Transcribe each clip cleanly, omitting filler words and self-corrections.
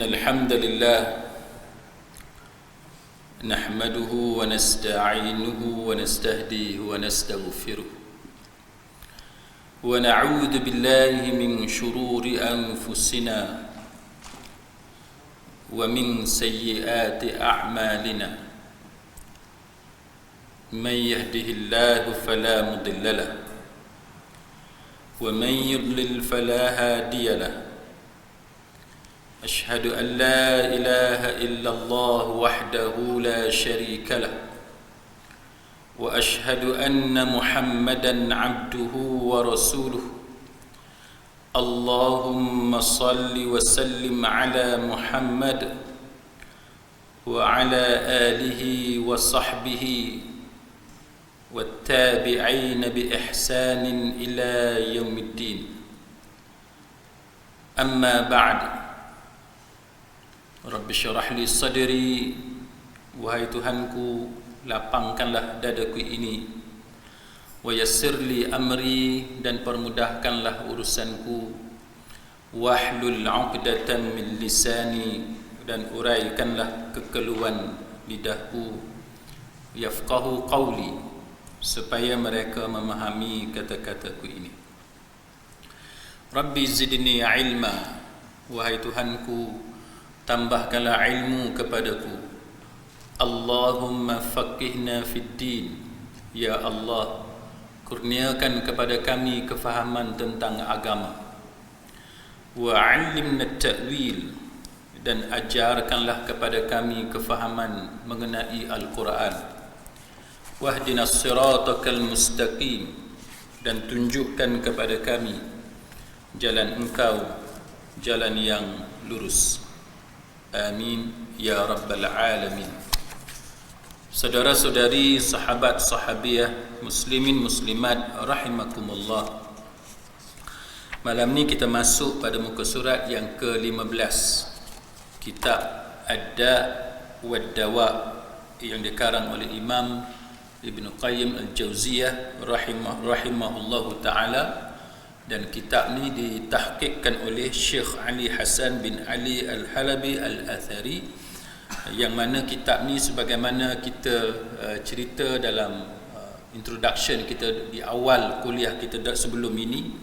الحمد لله نحمده ونستعينه ونستهديه ونستغفره ونعوذ بالله من شرور أنفسنا ومن سيئات أعمالنا من يهده الله فلا مضل له ومن يضلل فلا هادي له أشهد أن لا إله إلا الله وحده لا شريك له وأشهد أن محمدًا عبده ورسوله اللهم صل وسلم على محمد وعلى آله وصحبه والتابعين بإحسان إلى يوم الدين أما بعد Rabbi syarah li sadri, wahai Tuhanku, lapangkanlah dadaku ini, wa yassir li amri, dan permudahkanlah urusanku, wahlul 'uqdatam min lisani, dan uraikanlah kekeluhan lidahku, yafqahu qawli, supaya mereka memahami kata-kataku ini. Rabbi zidni ilma, wahai Tuhanku, tambahkanlah ilmu kepadaku. Allahumma faqihna fid din, ya Allah, kurniakan kepada kami kefahaman tentang agama. Wa 'allimna ta'wil, dan ajarkanlah kepada kami kefahaman mengenai Al-Quran. Wahdinas siratal mustaqim, dan tunjukkan kepada kami jalan Engkau, jalan yang lurus. Amin ya rabbal alamin. Saudara-saudari, sahabat sahabiah, muslimin muslimat rahimakumullah. Malam ni kita masuk pada muka surat yang ke-15, kitab Ad-Da' wad-Dawa, yang dikarang oleh Imam Ibn Qayyim Al-Jauziyah rahimahullahu ta'ala. Dan kitab ni ditahqiqkan oleh Syekh Ali Hasan bin Ali Al-Halabi Al-Athari, yang mana kitab ni sebagaimana kita cerita dalam introduction kita di awal kuliah kita sebelum ini,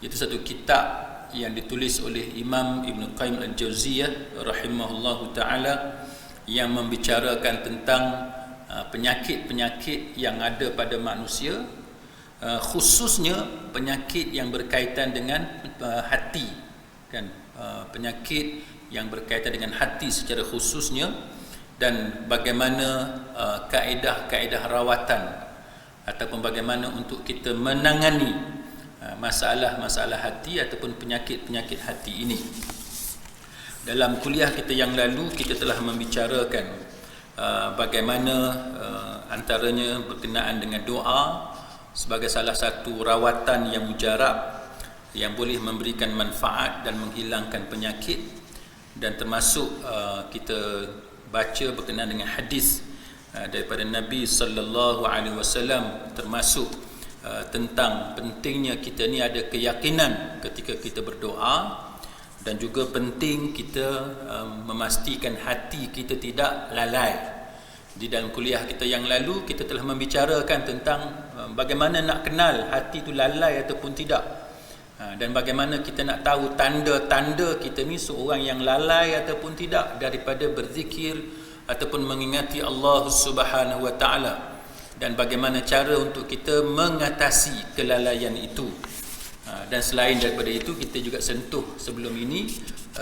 itu satu kitab yang ditulis oleh Imam Ibn Qayyim Al-Jauziyah rahimahullahu ta'ala, yang membicarakan tentang penyakit-penyakit yang ada pada manusia, khususnya penyakit yang berkaitan dengan hati, kan, penyakit yang berkaitan dengan hati secara khususnya, dan bagaimana kaedah-kaedah rawatan ataupun bagaimana untuk kita menangani masalah-masalah hati ataupun penyakit-penyakit hati ini. Dalam kuliah kita yang lalu kita telah membicarakan bagaimana antaranya berkenaan dengan doa sebagai salah satu rawatan yang mujarab, yang boleh memberikan manfaat dan menghilangkan penyakit. Dan termasuk kita baca berkenaan dengan hadis daripada Nabi sallallahu alaihi wasallam, termasuk tentang pentingnya kita ni ada keyakinan ketika kita berdoa, dan juga penting kita memastikan hati kita tidak lalai. Di dalam kuliah kita yang lalu kita telah membicarakan tentang bagaimana nak kenal hati itu lalai ataupun tidak, dan bagaimana kita nak tahu tanda-tanda kita ni seorang yang lalai ataupun tidak daripada berzikir ataupun mengingati Allah Subhanahu wa taala, dan bagaimana cara untuk kita mengatasi kelalaian itu. Dan selain daripada itu, kita juga sentuh sebelum ini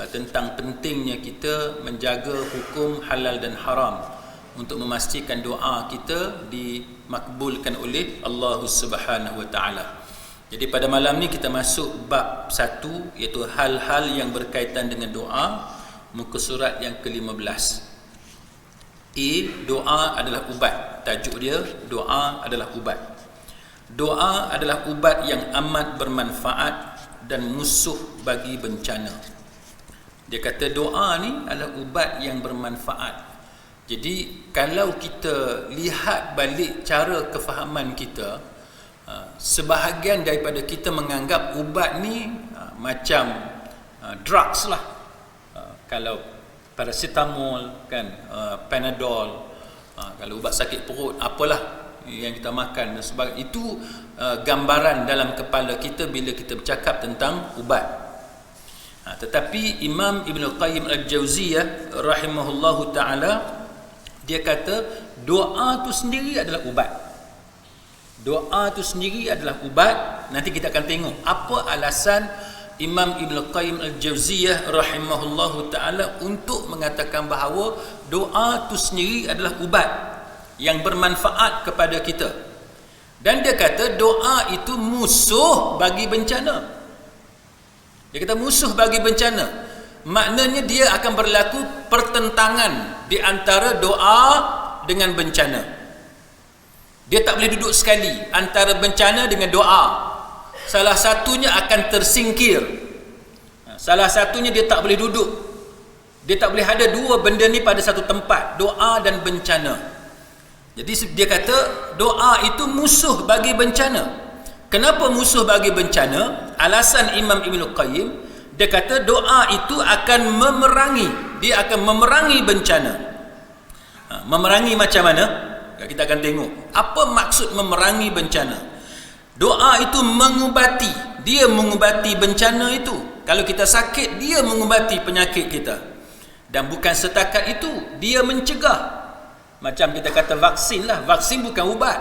tentang pentingnya kita menjaga hukum halal dan haram untuk memastikan doa kita dimakbulkan oleh Allah Subhanahu wa taala. Jadi pada malam ni kita masuk bab 1, iaitu hal-hal yang berkaitan dengan doa, muka surat yang ke-15. Doa adalah ubat. Tajuk dia, doa adalah ubat. Doa adalah ubat yang amat bermanfaat dan musuh bagi bencana. Dia kata doa ni adalah ubat yang bermanfaat. Jadi kalau kita lihat balik cara kefahaman kita, sebahagian daripada kita menganggap ubat ni macam drugs lah. Kalau paracetamol kan, Panadol, kalau ubat sakit perut apalah yang kita makan dan sebagainya. Itu gambaran dalam kepala kita bila kita bercakap tentang ubat. Tetapi Imam Ibn Qayyim Al-Jauziyah rahimahullahu ta'ala, dia kata doa tu sendiri adalah ubat. Doa tu sendiri adalah ubat. Nanti kita akan tengok apa alasan Imam Ibn Qayyim Al-Jauziyah rahimahullahu ta'ala untuk mengatakan bahawa doa tu sendiri adalah ubat yang bermanfaat kepada kita. Dan dia kata doa itu musuh bagi bencana. Dia kata musuh bagi bencana. Maknanya dia akan berlaku pertentangan di antara doa dengan bencana. Dia tak boleh duduk sekali antara bencana dengan doa. Salah satunya akan tersingkir. Salah satunya dia tak boleh duduk. Dia tak boleh ada dua benda ni pada satu tempat, doa dan bencana. Jadi dia kata doa itu musuh bagi bencana. Kenapa musuh bagi bencana? Alasan Imam Ibn Qayyim, dia kata doa itu akan memerangi. Dia akan memerangi bencana. Memerangi macam mana? Kita akan tengok. Apa maksud memerangi bencana? Doa itu mengubati. Dia mengubati bencana itu. Kalau kita sakit, dia mengubati penyakit kita. Dan bukan setakat itu, dia mencegah. Macam kita kata vaksin lah. Vaksin bukan ubat.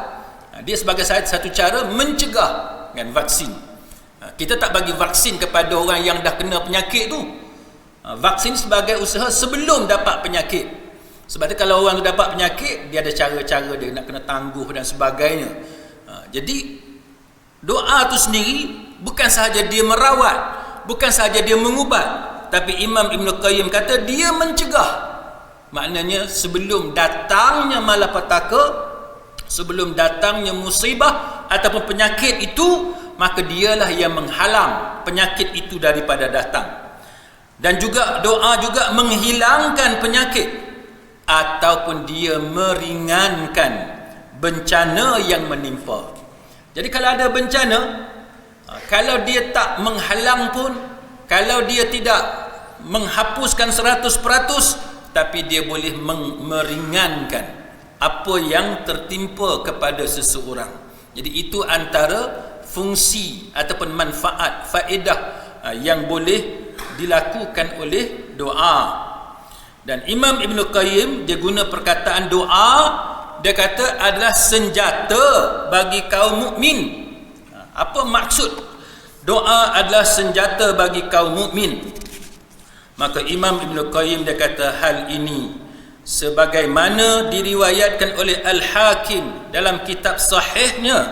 Dia sebagai satu cara mencegah kan, vaksin. Kita tak bagi vaksin kepada orang yang dah kena penyakit tu. Vaksin sebagai usaha sebelum dapat penyakit. Sebab tu kalau orang tu dapat penyakit, dia ada cara-cara dia nak kena tangguh dan sebagainya. Jadi doa tu sendiri bukan sahaja dia merawat, bukan sahaja dia mengubat, tapi Imam Ibn Qayyim kata dia mencegah. Maknanya sebelum datangnya malapetaka, sebelum datangnya musibah ataupun penyakit itu, maka dialah yang menghalang penyakit itu daripada datang. Dan juga doa juga menghilangkan penyakit ataupun dia meringankan bencana yang menimpa. Jadi kalau ada bencana, kalau dia tak menghalang pun, kalau dia tidak menghapuskan 100%, tapi dia boleh meringankan apa yang tertimpa kepada seseorang. Jadi itu antara fungsi ataupun manfaat, faedah yang boleh dilakukan oleh doa. Dan Imam Ibn Qayyim dia guna perkataan doa, dia kata adalah senjata bagi kaum mukmin. Apa maksud doa adalah senjata bagi kaum mukmin? Maka Imam Ibn Qayyim dia kata hal ini sebagaimana diriwayatkan oleh Al-Hakim dalam kitab sahihnya,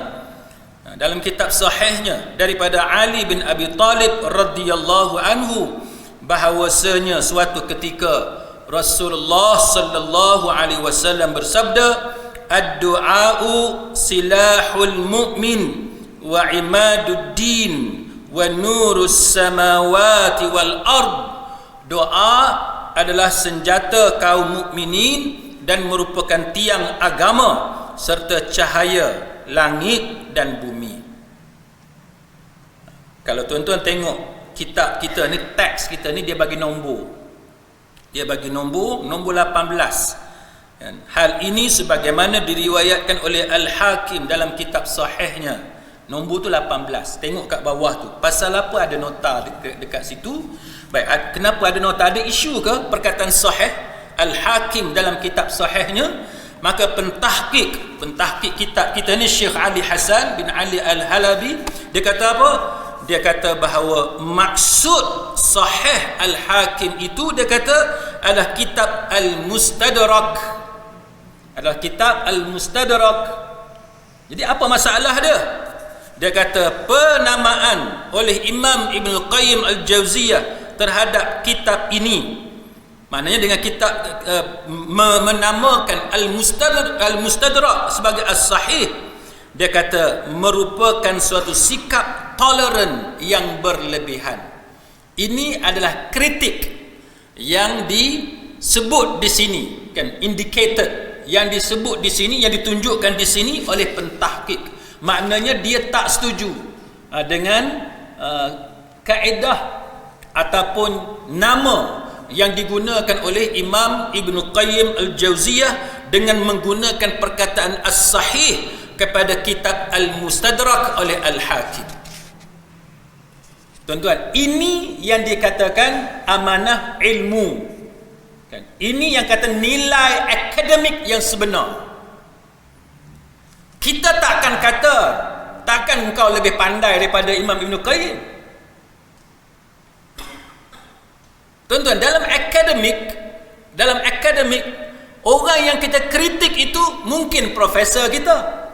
daripada Ali bin Abi Talib radhiyallahu anhu, bahawasanya suatu ketika Rasulullah sallallahu alaihi wasallam bersabda, ad-du'a'u silahul mu'min wa imaduddin wa nurus samawati wal ard. Doa adalah senjata kaum mukminin dan merupakan tiang agama serta cahaya langit dan bumi. Kalau tuan-tuan tengok kitab kita ni, teks kita ni, dia bagi nombor. Dia bagi nombor 18. Hal ini sebagaimana diriwayatkan oleh Al-Hakim dalam kitab sahihnya. Nombor tu 18. Tengok kat bawah tu. Pasal apa ada nota dekat situ? Baik, kenapa ada nota? Ada isu ke perkataan sahih Al-Hakim dalam kitab sahihnya? Maka pentahqiq kitab kita ni, Syekh Ali Hasan bin Ali Al-Halabi, dia kata apa? Dia kata bahawa maksud sahih Al-Hakim itu, dia kata adalah kitab Al-Mustadrak. Adalah kitab Al-Mustadrak. Jadi apa masalah dia? Dia kata penamaan oleh Imam Ibn Qayyim Al-Jauziyah terhadap kitab ini, maknanya dengan kitab menamakan Al-Mustadrak sebagai As-Sahih, dia kata merupakan suatu sikap toleran yang berlebihan. Ini adalah kritik yang disebut di sini, kan, indicated, yang disebut di sini, yang ditunjukkan di sini oleh pentahqiq. Maknanya dia tak setuju dengan kaedah ataupun nama yang digunakan oleh Imam Ibn Qayyim Al-Jauziyah dengan menggunakan perkataan As-Sahih kepada kitab Al-Mustadrak oleh Al-Hakim. Tuan-tuan, ini yang dikatakan amanah ilmu. Ini yang kata nilai akademik yang sebenar. Kita takkan engkau lebih pandai daripada Imam Ibn Qayyim. Tuan-tuan, dalam akademik orang yang kita kritik itu mungkin profesor kita,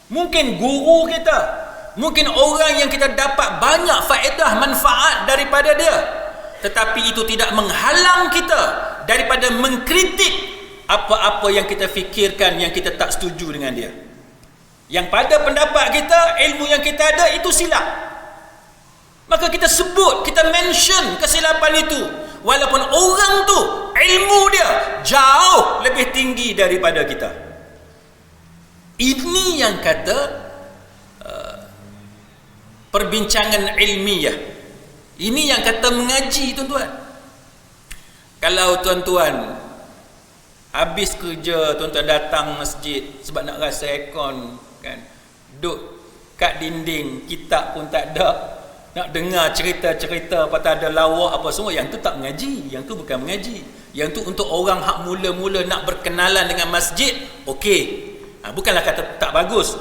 mungkin guru kita, mungkin orang yang kita dapat banyak faedah manfaat daripada dia, tetapi itu tidak menghalang kita daripada mengkritik apa-apa yang kita fikirkan yang kita tak setuju dengan dia, yang pada pendapat kita, ilmu yang kita ada itu silap. Maka kita sebut, kita mention kesilapan itu, walaupun orang tu ilmu dia jauh lebih tinggi daripada kita. Ini yang kata perbincangan ilmiah. Ini yang kata mengaji, tuan-tuan. Kalau tuan-tuan habis kerja, tuan-tuan datang masjid sebab nak rasa aircon, kan, duduk kat dinding, kitab pun tak ada, nak dengar cerita-cerita patah ada lawak apa semua, yang tu tak mengaji, yang tu bukan mengaji. Yang tu untuk orang hak mula-mula nak berkenalan dengan masjid, okey. Bukanlah kata tak bagus,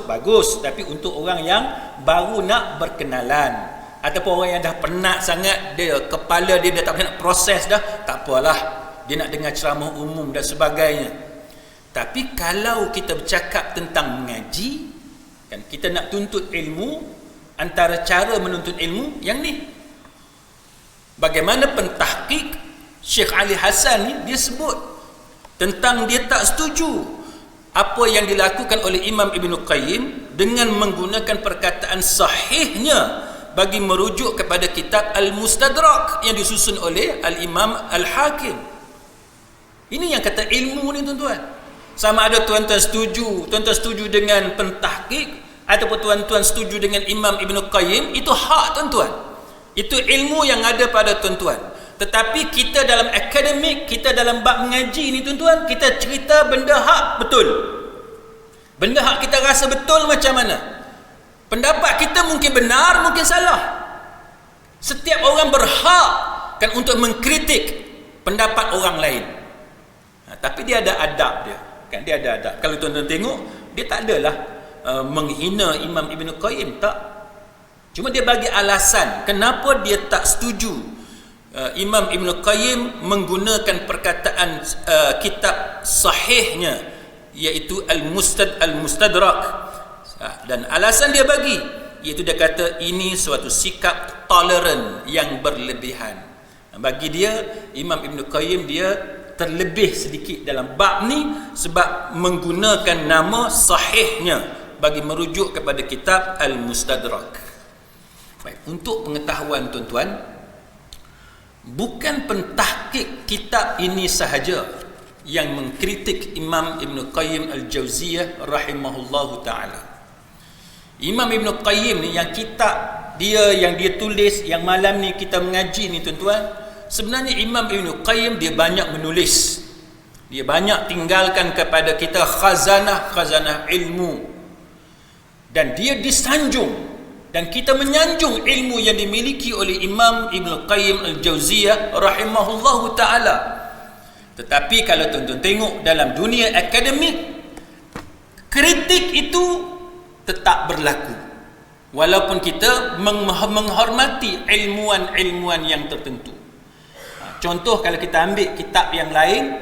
tapi untuk orang yang baru nak berkenalan, ataupun orang yang dah penat sangat, dia kepala dia dah tak boleh nak proses dah, tak apalah, dia nak dengar ceramah umum dan sebagainya. Tapi kalau kita bercakap tentang mengaji, kan, kita nak tuntut ilmu, antara cara menuntut ilmu yang ni. Bagaimana pentahqiq Syekh Ali Hasan ni, dia sebut tentang dia tak setuju apa yang dilakukan oleh Imam Ibn Qayyim dengan menggunakan perkataan sahihnya bagi merujuk kepada kitab Al-Mustadrak yang disusun oleh Al-Imam Al-Hakim. Ini yang kata ilmu ni, tuan-tuan. Sama ada tuan-tuan setuju dengan pentahqiq ataupun tuan-tuan setuju dengan Imam Ibn Qayyim, itu hak tuan-tuan. Itu ilmu yang ada pada tuan-tuan. Tetapi kita dalam akademik, kita dalam bab mengaji ni, tuan-tuan, kita cerita benda hak betul. Benda hak kita rasa betul macam mana. Pendapat kita mungkin benar, mungkin salah. Setiap orang berhak kan untuk mengkritik pendapat orang lain. Tapi dia ada adab dia. Kan, dia ada adab. Kalau tuan-tuan tengok, dia tak adalah menghina Imam Ibn Qayyim, tak. Cuma dia bagi alasan kenapa dia tak setuju Imam Ibn Qayyim menggunakan perkataan kitab sahihnya, iaitu Al-Mustadrak. Dan alasan dia bagi, iaitu dia kata ini suatu sikap toleran yang berlebihan. Bagi dia, Imam Ibn Qayyim dia terlebih sedikit dalam bab ni sebab menggunakan nama sahihnya bagi merujuk kepada kitab Al-Mustadrak. Baik, untuk pengetahuan tuan-tuan, bukan pentahqiq kitab ini sahaja yang mengkritik Imam Ibn Qayyim Al-Jauziyah rahimahullahu ta'ala. Imam Ibn Qayyim ni, yang kitab dia yang dia tulis, yang malam ni kita mengaji ni, tuan-tuan, sebenarnya Imam Ibn Qayyim dia banyak menulis. Dia banyak tinggalkan kepada kita khazanah ilmu. Dan dia disanjung, dan kita menyanjung ilmu yang dimiliki oleh Imam Ibn Qayyim Al-Jauziyah rahimahullahu ta'ala. Tetapi kalau tuan-tuan tengok dalam dunia akademik, kritik itu tetap berlaku, walaupun kita menghormati ilmuwan-ilmuwan yang tertentu. Contoh, kalau kita ambil kitab yang lain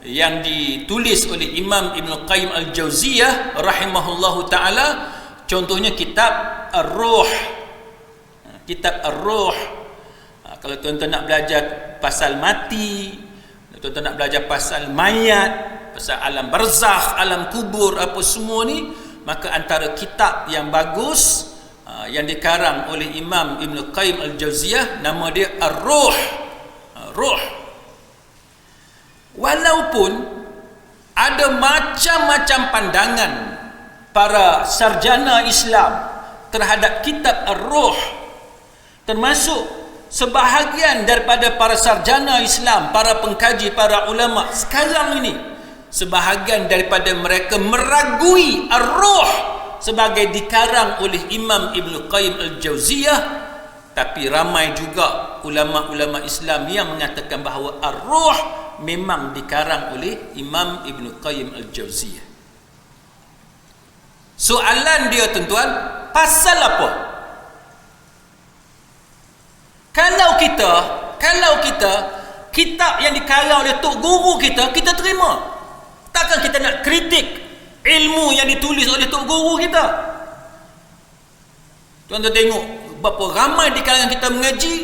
yang ditulis oleh Imam Ibn Qayyim Al-Jauziyah rahimahullahu ta'ala, contohnya kitab Ar-Ruh. Kitab Ar-Ruh. Kalau tuan-tuan nak belajar pasal mati, tuan-tuan nak belajar pasal mayat, pasal alam barzakh, alam kubur, apa semua ni, maka antara kitab yang bagus yang dikarang oleh Imam Ibn Qayyim Al-Jauziyah, nama dia Ar-Ruh. Ruh. Walaupun ada macam-macam pandangan para sarjana Islam terhadap kitab Ar-Ruh, termasuk sebahagian daripada para sarjana Islam, para pengkaji, para ulama sekarang ini, sebahagian daripada mereka meragui ar-ruh sebagai dikarang oleh Imam Ibn Qayyim al-Jauziyah. Tapi ramai juga ulama-ulama Islam yang mengatakan bahawa ar-ruh memang dikarang oleh Imam Ibn Qayyim al-Jauziyah. Soalan dia tuan-tuan, pasal apa? Kalau kita kitab yang dikarang oleh tok guru kita terima. Takkan kita nak kritik ilmu yang ditulis oleh tok guru kita? Tuan-tuan tengok berapa ramai di kalangan kita mengaji,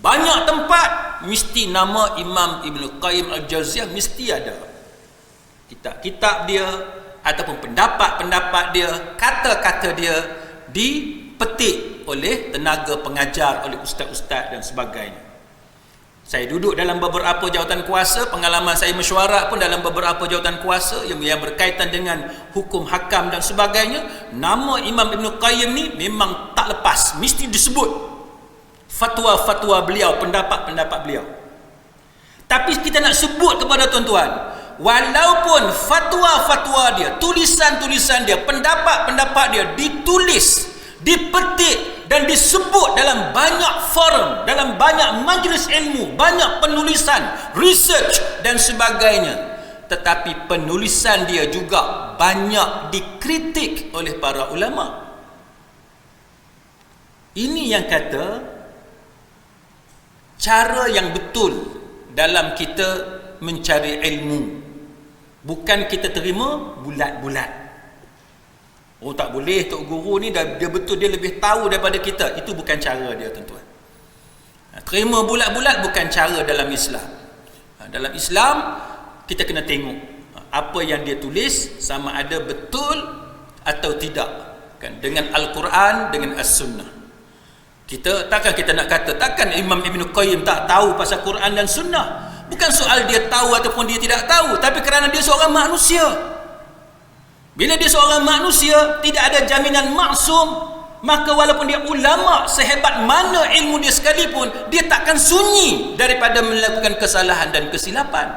banyak tempat mesti nama Imam Ibn Qayyim al-Jauziyah mesti ada. Kitab-kitab dia ataupun pendapat-pendapat dia, kata-kata dia dipetik oleh tenaga pengajar, oleh ustaz-ustaz dan sebagainya. Saya duduk dalam beberapa jawatan kuasa, pengalaman saya mesyuarat pun dalam beberapa jawatan kuasa yang berkaitan dengan hukum hakam dan sebagainya. Nama Imam Ibn Qayyim ni memang tak lepas, mesti disebut fatwa-fatwa beliau, pendapat-pendapat beliau. Tapi kita nak sebut kepada tuan-tuan, walaupun fatwa-fatwa dia, tulisan-tulisan dia, pendapat-pendapat dia ditulis, dipetik dan disebut dalam banyak forum, dalam banyak majlis ilmu, banyak penulisan, research dan sebagainya, tetapi penulisan dia juga banyak dikritik oleh para ulama. Ini yang kata cara yang betul dalam kita mencari ilmu, bukan kita terima bulat-bulat. Oh tak boleh, tok guru ni dia betul, dia lebih tahu daripada kita. Itu bukan cara dia tuan-tuan. Terima bulat-bulat bukan cara dalam Islam. Dalam Islam kita kena tengok apa yang dia tulis sama ada betul atau tidak, kan, dengan Al-Quran, dengan As-Sunnah. Takkan kita nak kata, takkan Imam Ibn Qayyim tak tahu pasal Quran dan Sunnah. Bukan soal dia tahu ataupun dia tidak tahu, tapi kerana dia seorang manusia. Bila dia seorang manusia, tidak ada jaminan maksum, maka walaupun dia ulama sehebat mana ilmu dia sekalipun, dia takkan sunyi daripada melakukan kesalahan dan kesilapan.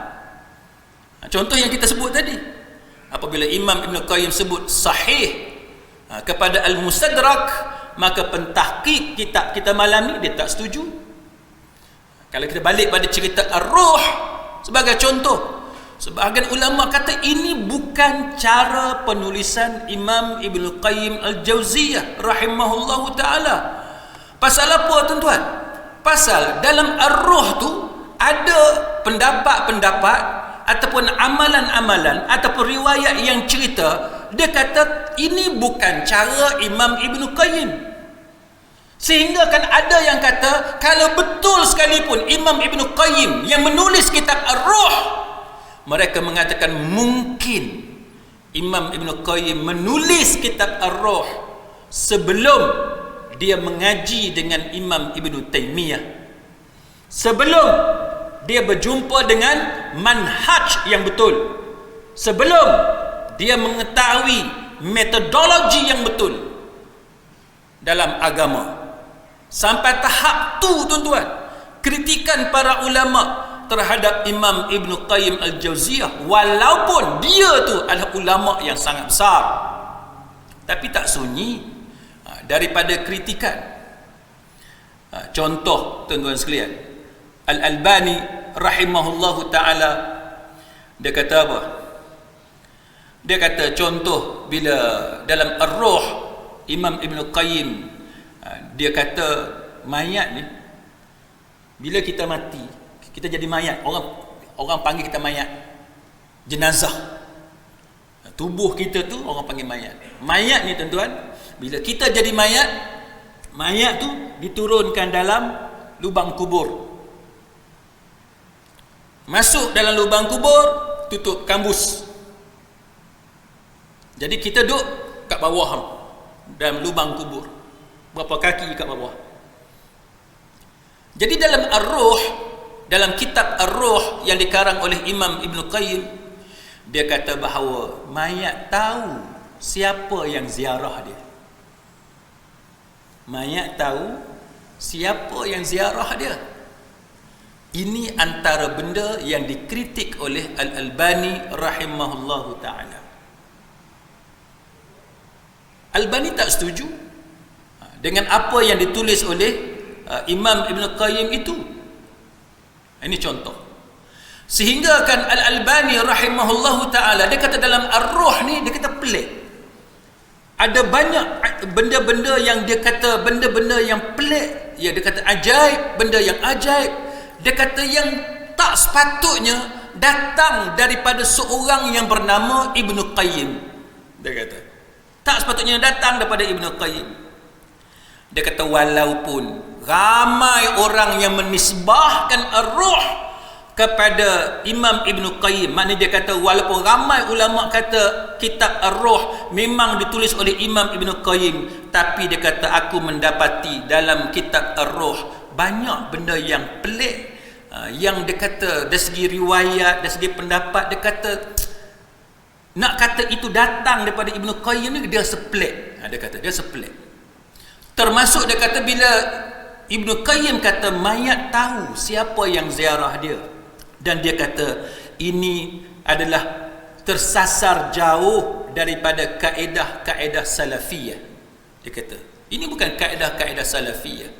Contoh yang kita sebut tadi, apabila Imam Ibn Qayyim sebut sahih kepada Al-Mustadrak, maka pentahqiq kitab kita malam ni dia tak setuju. Kalau kita balik pada cerita Ar-Ruh sebagai contoh, sebahagian ulama kata ini bukan cara penulisan Imam Ibn Qayyim al-Jauziyah rahimahullahu ta'ala. Pasal apa tuan-tuan? Pasal dalam Ar-Ruh tu ada pendapat-pendapat ataupun amalan-amalan ataupun riwayat yang cerita, dia kata ini bukan cara Imam Ibn Qayyim. Sehingga kan ada yang kata kalau betul sekalipun Imam Ibn Qayyim yang menulis kitab Ar-Ruh, mereka mengatakan mungkin Imam Ibn Qayyim menulis kitab Ar-Ruh sebelum dia mengaji dengan Imam Ibn Taymiyah, sebelum dia berjumpa dengan manhaj yang betul, sebelum dia mengetahui metodologi yang betul dalam agama. Sampai tahap tu tuan-tuan, kritikan para ulama terhadap Imam Ibn Qayyim al-Jauziyah, walaupun dia tu adalah ulama yang sangat besar, tapi tak sunyi daripada kritikan. Contoh tuan-tuan sekalian, Al-Albani rahimahullahu ta'ala, dia kata apa? Dia kata contoh bila dalam Ar-Ruh Imam Ibn Qayyim, dia kata mayat ni bila kita mati, kita jadi mayat, orang panggil kita mayat, jenazah. Tubuh kita tu orang panggil mayat. Mayat ni tuan-tuan, bila kita jadi mayat, mayat tu diturunkan dalam lubang kubur. Masuk dalam lubang kubur, tutup kambus. Jadi kita duduk kat bawah dalam lubang kubur, berapa kaki kat bawah. Jadi dalam Ar-Ruh, dalam kitab Ar-Ruh yang dikarang oleh Imam Ibn Qayyim, dia kata bahawa mayat tahu siapa yang ziarah dia. Mayat tahu Siapa yang ziarah dia? Ini antara benda yang dikritik oleh Al-Albani rahimahullahu ta'ala. Albani tak setuju dengan apa yang ditulis oleh Imam Ibn Qayyim itu. Ini contoh. Sehingga kan Al-Albani rahimahullahu ta'ala, dia kata dalam Ar-Ruh ni, dia kata pelik. Ada banyak benda-benda yang dia kata benda-benda yang pelik. Ya, dia kata ajaib, benda yang ajaib. Dia kata yang tak sepatutnya datang daripada seorang yang bernama Ibn Qayyim. Dia kata tak sepatutnya datang daripada Ibn Qayyim. Dia kata walaupun ramai orang yang menisbahkan Ar-Ruh kepada Imam Ibn Qayyim, maknanya dia kata walaupun ramai ulama kata kitab Ar-Ruh memang ditulis oleh Imam Ibn Qayyim, tapi dia kata aku mendapati dalam kitab Ar-Ruh banyak benda yang pelik, yang dia kata dari segi riwayat, dari segi pendapat, dia kata nak kata itu datang daripada Ibn Qayyim ni dia sepelik. Dia kata dia sepelik. Termasuk dia kata bila Ibn Qayyim kata mayat tahu siapa yang ziarah dia, dan dia kata ini adalah tersasar jauh daripada kaedah-kaedah salafiyah. Dia kata ini bukan kaedah-kaedah salafiyah,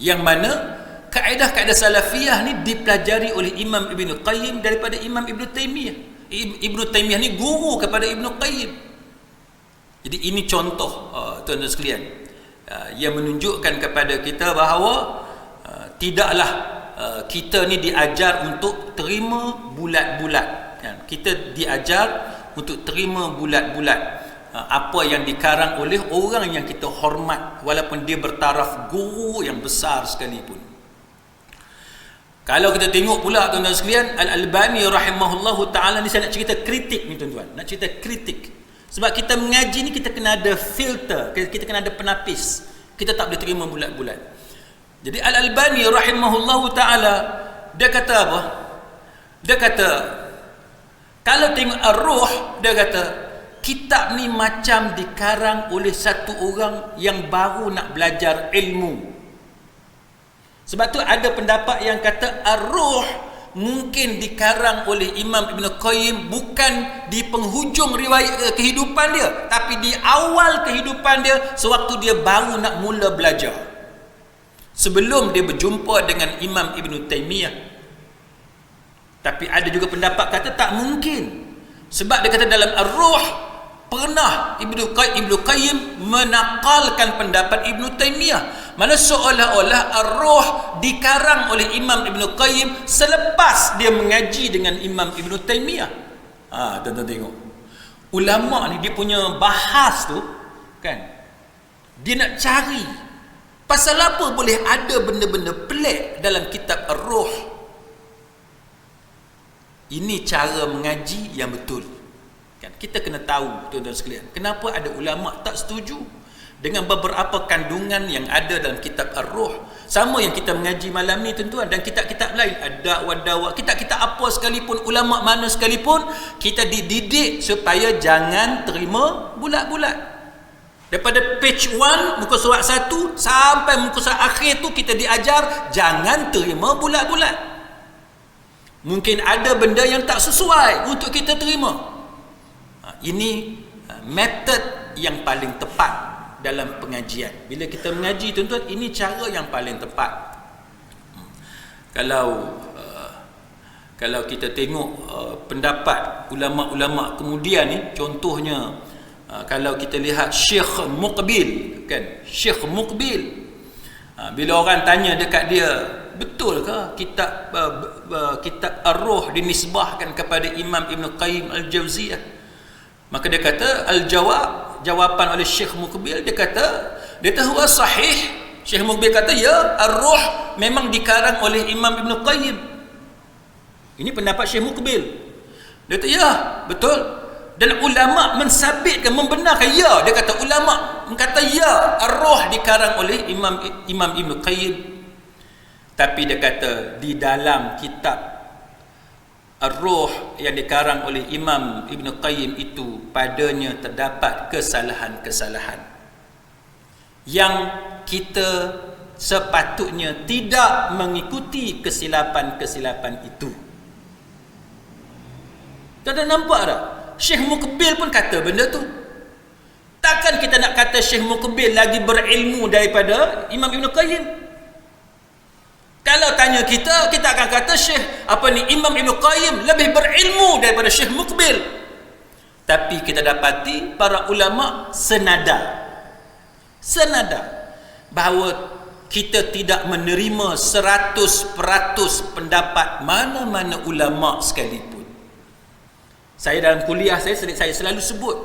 yang mana kaedah-kaedah salafiyah ni dipelajari oleh Imam Ibn Qayyim daripada Imam Ibn Taymiyah. Ibn Taymiyah ni guru kepada Ibn Qayyim. Jadi ini contoh tuan-tuan sekalian, yang menunjukkan kepada kita bahawa tidaklah kita ni diajar untuk terima bulat-bulat, kan? Kita diajar untuk terima bulat-bulat apa yang dikarang oleh orang yang kita hormat, walaupun dia bertaraf guru yang besar sekalipun. Kalau kita tengok pula tuan-tuan sekalian, Al-Albani rahimahullahu ta'ala ni, saya nak cerita kritik ni tuan-tuan, nak cerita kritik. Sebab kita mengaji ni kita kena ada filter, kita kena ada penapis. Kita tak boleh terima bulat-bulat. Jadi Al-Albani rahimahullahu ta'ala, dia kata apa? Dia kata kalau tengok Ar-Ruh, dia kata kitab ni macam dikarang oleh satu orang yang baru nak belajar ilmu. Sebab tu ada pendapat yang kata Ar-Ruh mungkin dikarang oleh Imam Ibn Qayyim bukan di penghujung riwayat kehidupan dia, tapi di awal kehidupan dia, sewaktu dia baru nak mula belajar, sebelum dia berjumpa dengan Imam Ibn Taymiyah. Tapi ada juga pendapat kata tak mungkin, sebab dia kata dalam Ar-Ruh pernah Ibn Qayyim menakalkan pendapat Ibn Taymiyah, mana seolah-olah Ar-Ruh dikarang oleh Imam Ibn Qayyim selepas dia mengaji dengan Imam Ibn Taymiyah. Tuan-tuan tengok, ulama ni dia punya bahas tu, kan, dia nak cari pasal apa boleh ada benda-benda pelik dalam kitab Ar-Ruh. Ini cara mengaji yang betul, kan? Kita kena tahu tuan-tuan sekalian, kenapa ada ulama tak setuju dengan beberapa kandungan yang ada dalam kitab Ar-Ruh. Sama yang kita mengaji malam ni tuan-tuan, dan kitab-kitab lain, ad-da'wa, kitab-kitab apa sekalipun, ulama mana sekalipun, kita dididik supaya jangan terima bulat-bulat. Daripada page 1 muka surat 1 sampai muka surat akhir tu kita diajar jangan terima bulat-bulat. Mungkin ada benda yang tak sesuai untuk kita terima. Ini metod yang paling tepat dalam pengajian. Bila kita mengaji tuan-tuan, ini cara yang paling tepat. Kalau kita tengok pendapat ulama-ulama kemudian ni, contohnya kalau kita lihat Syekh Muqbil, kan, Syekh Muqbil, bila orang tanya dekat dia, betul ke kitab Ar-Ruh dinisbahkan kepada Imam Ibn Qayyim Al-Jauziyah? Maka dia kata jawapan oleh Syekh Muqbil, dia kata huwa sahih. Syekh Muqbil kata ya, Ar-Ruh memang dikarang oleh Imam Ibn Qayyim. Ini pendapat Syekh Muqbil. Dia kata ya, betul. Dan ulama mensabitkan, membenarkan ya. Dia kata ulama kata ya, Ar-Ruh dikarang oleh Imam Ibn Qayyim. Tapi dia kata di dalam kitab Ar-Ruh yang dikarang oleh Imam Ibn Qayyim itu, padanya terdapat kesalahan-kesalahan yang kita sepatutnya tidak mengikuti kesilapan-kesilapan itu. Tak ada nampak tak? Syekh Muqbil pun kata benda tu. Takkan kita nak kata Syekh Muqbil lagi berilmu daripada Imam Ibn Qayyim? Kalau tanya kita, kita akan kata Imam Ibn Qayyim lebih berilmu daripada Syekh Muqbil. Tapi kita dapati para ulama senada bahawa kita tidak menerima 100% pendapat mana-mana ulama sekalipun. Saya dalam kuliah saya selalu sebut,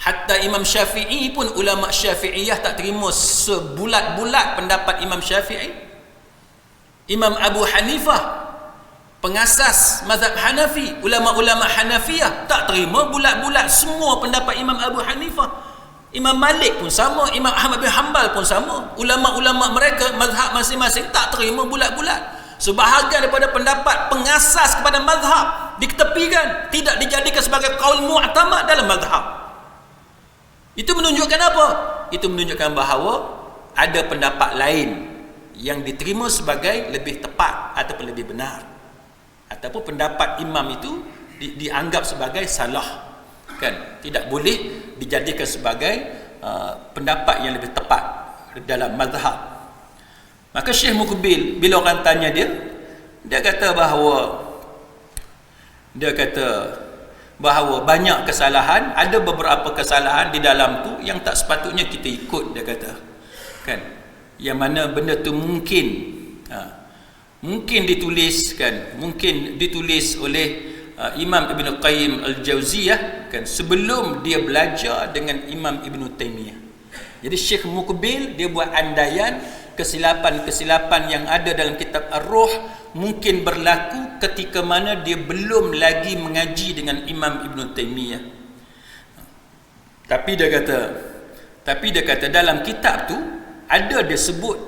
hatta Imam Syafi'i pun ulama Syafi'iyah tak terima sebulat-bulat pendapat Imam Syafi'i. Imam Abu Hanifah, pengasas mazhab Hanafi, ulama-ulama Hanafiyah tak terima bulat-bulat semua pendapat Imam Abu Hanifah. Imam Malik pun sama, Imam Ahmad bin Hanbal pun sama. Ulama-ulama mereka mazhab masing-masing tak terima bulat-bulat. Sebahagian daripada pendapat pengasas kepada mazhab diketepikan, tidak dijadikan sebagai qaul mu'tamad dalam mazhab. Itu menunjukkan apa? Itu menunjukkan bahawa ada pendapat lain yang diterima sebagai lebih tepat ataupun lebih benar, ataupun pendapat imam itu dianggap sebagai salah, kan? Tidak boleh dijadikan sebagai pendapat yang lebih tepat dalam mazhab. Maka Syekh Muqbil bila orang tanya dia kata bahawa banyak kesalahan, ada beberapa kesalahan di dalam tu yang tak sepatutnya kita ikut, dia kata, kan? Yang mana benda tu mungkin ditulis, kan? Mungkin ditulis oleh Imam Ibn Qayyim Al-Jauziyah, kan, sebelum dia belajar dengan Imam Ibn Taymiyah. Jadi Syekh Muqbil dia buat andaian kesilapan-kesilapan yang ada dalam kitab Ar-Ruh mungkin berlaku ketika mana dia belum lagi mengaji dengan Imam Ibn Taymiyah. Tapi dia kata dalam kitab tu ada dia sebut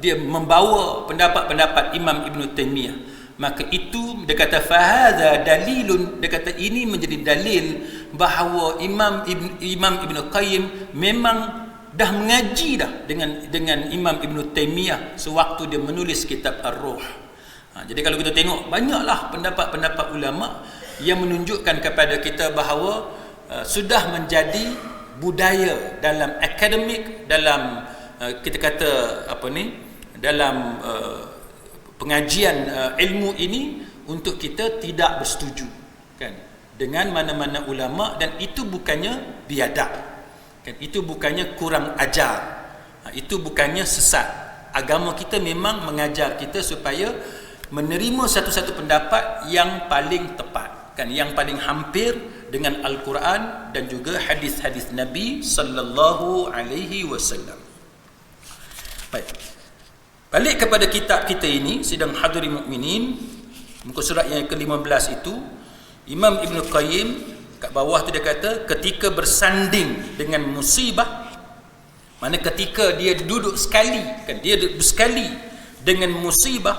dia membawa pendapat-pendapat Imam Ibn Taymiyah. Maka itu dia kata fahadha dalilun, dia kata ini menjadi dalil bahawa Imam Ibn Qayyim memang dah mengaji dah dengan Imam Ibn Taymiyah sewaktu dia menulis kitab Ar-Ruh. Jadi kalau kita tengok, banyaklah pendapat-pendapat ulama yang menunjukkan kepada kita bahawa sudah menjadi budaya dalam akademik, dalam kita kata dalam pengajian ilmu ini, untuk kita tidak bersetuju, kan, dengan mana-mana ulama, dan itu bukannya biadab, kan, itu bukannya kurang ajar, itu bukannya sesat. Agama kita memang mengajar kita supaya menerima satu-satu pendapat yang paling tepat, kan, yang paling hampir dengan Al-Quran dan juga hadis-hadis Nabi sallallahu alaihi wasallam. Baik. Balik kepada kitab kita ini, Sidang Hadirin Mukminin, muka surat yang ke-15 itu, Imam Ibn Qayyim kat bawah tu dia kata, ketika bersanding dengan musibah, mana ketika dia duduk sekali, kan, dia duduk sekali dengan musibah,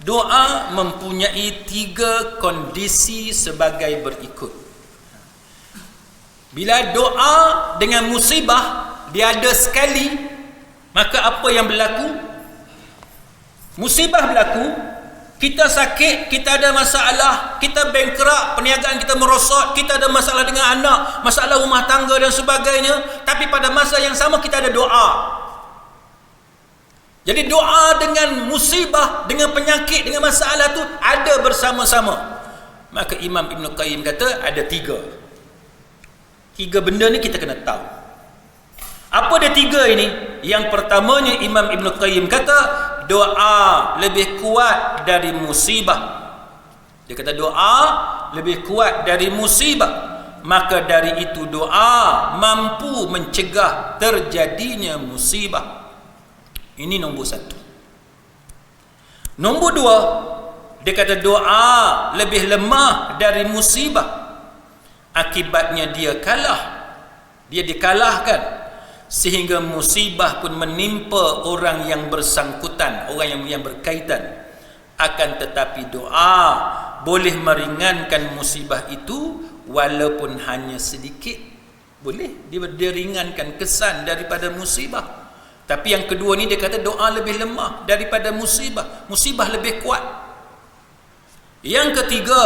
doa mempunyai 3 kondisi sebagai berikut. Bila doa dengan musibah dia ada sekali, maka apa yang berlaku? Musibah berlaku, kita sakit, kita ada masalah, kita bankrupt, perniagaan kita merosot, kita ada masalah dengan anak, masalah rumah tangga dan sebagainya, tapi pada masa yang sama kita ada doa. Jadi doa dengan musibah, dengan penyakit, dengan masalah tu ada bersama-sama. Maka Imam Ibn Qayyim kata ada 3 benda ni kita kena tahu. Apa dia 3 ini? Yang pertamanya Imam Ibn Qayyim kata doa lebih kuat dari musibah. Dia kata doa lebih kuat dari musibah. Maka dari itu doa mampu mencegah terjadinya musibah. Ini nombor 1. Nombor 2, dia kata doa lebih lemah dari musibah. Akibatnya dia kalah. Dia dikalahkan, sehingga musibah pun menimpa orang yang bersangkutan, orang yang berkaitan. Akan tetapi doa boleh meringankan musibah itu walaupun hanya sedikit. Boleh dia ringankan kesan daripada musibah. Tapi yang kedua ni dia kata doa lebih lemah daripada musibah. Musibah lebih kuat. Yang ketiga,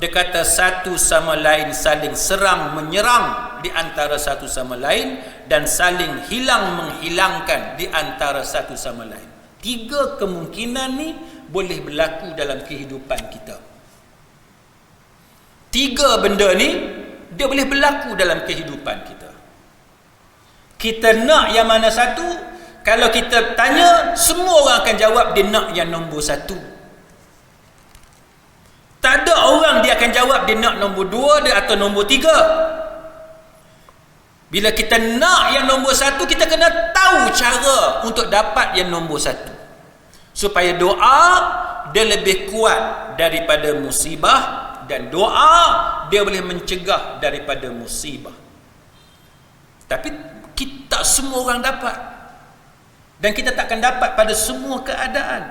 dia kata satu sama lain saling serang menyerang di antara satu sama lain dan saling hilang menghilangkan di antara satu sama lain. Tiga kemungkinan ni boleh berlaku dalam kehidupan kita. Tiga benda ni dia boleh berlaku dalam kehidupan kita. Kita nak yang mana satu? Kalau kita tanya, semua orang akan jawab dia nak yang nombor satu. Tak ada orang dia akan jawab dia nak nombor dua dia atau nombor tiga. Bila kita nak yang nombor satu, kita kena tahu cara untuk dapat yang nombor satu. Supaya doa dia lebih kuat daripada musibah, dan doa dia boleh mencegah daripada musibah. Tapi tak semua orang dapat, dan kita takkan dapat pada semua keadaan.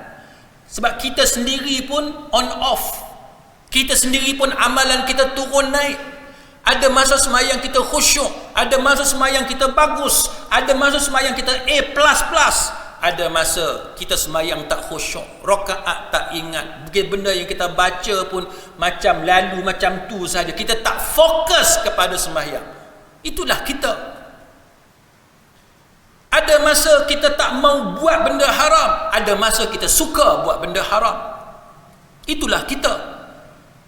Sebab kita sendiri pun on off, kita sendiri pun amalan kita turun naik. Ada masa semayang kita khusyuk, ada masa semayang kita bagus, ada masa semayang kita A++, ada masa kita semayang tak khusyuk, rakaat tak ingat, benda yang kita baca pun macam lalu macam tu saja, kita tak fokus kepada semayang. Itulah kita. Ada masa kita tak mau buat benda haram, ada masa kita suka buat benda haram. Itulah kita.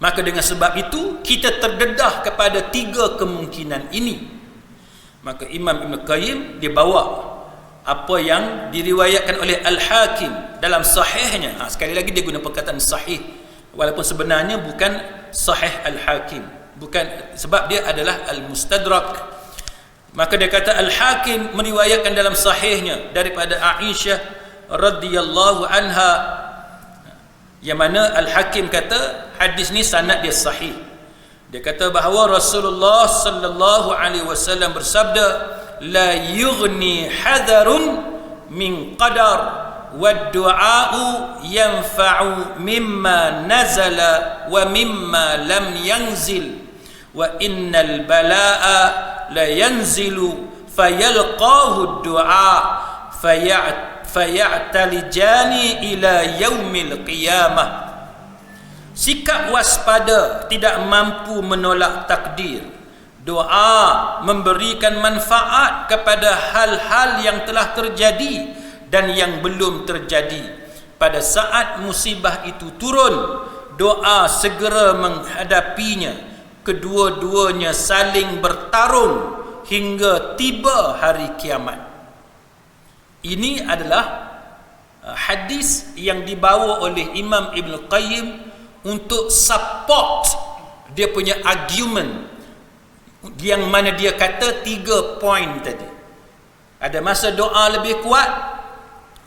Maka dengan sebab itu kita terdedah kepada tiga kemungkinan ini. Maka Imam Ibn Qayyim dia bawa apa yang diriwayatkan oleh Al-Hakim dalam sahihnya. Sekali lagi dia guna perkataan sahih, walaupun sebenarnya bukan sahih Al-Hakim, bukan, sebab dia adalah Al-Mustadrak. Maka dia kata Al-Hakim meriwayatkan dalam sahihnya daripada Aisyah radhiyallahu anha, yang mana Al-Hakim kata hadis ni sanad dia sahih. Dia kata bahawa Rasulullah sallallahu alaihi wasallam bersabda, la yughni hadarun min qadar wad du'a'u yanfa'u mimma nazala wa mimma lam yanzil wa innal bala'a la yanzilu fayalqahu ad-du'a fayatalijani ila yaumil qiyamah. Sikap waspada tidak mampu menolak takdir. Doa memberikan manfaat kepada hal-hal yang telah terjadi dan yang belum terjadi. Pada saat musibah itu turun, doa segera menghadapinya. Kedua-duanya saling bertarung hingga tiba hari kiamat. Ini adalah hadis yang dibawa oleh Imam Ibn Qayyim untuk support dia punya argument, yang mana dia kata 3 poin tadi. Ada masa doa lebih kuat,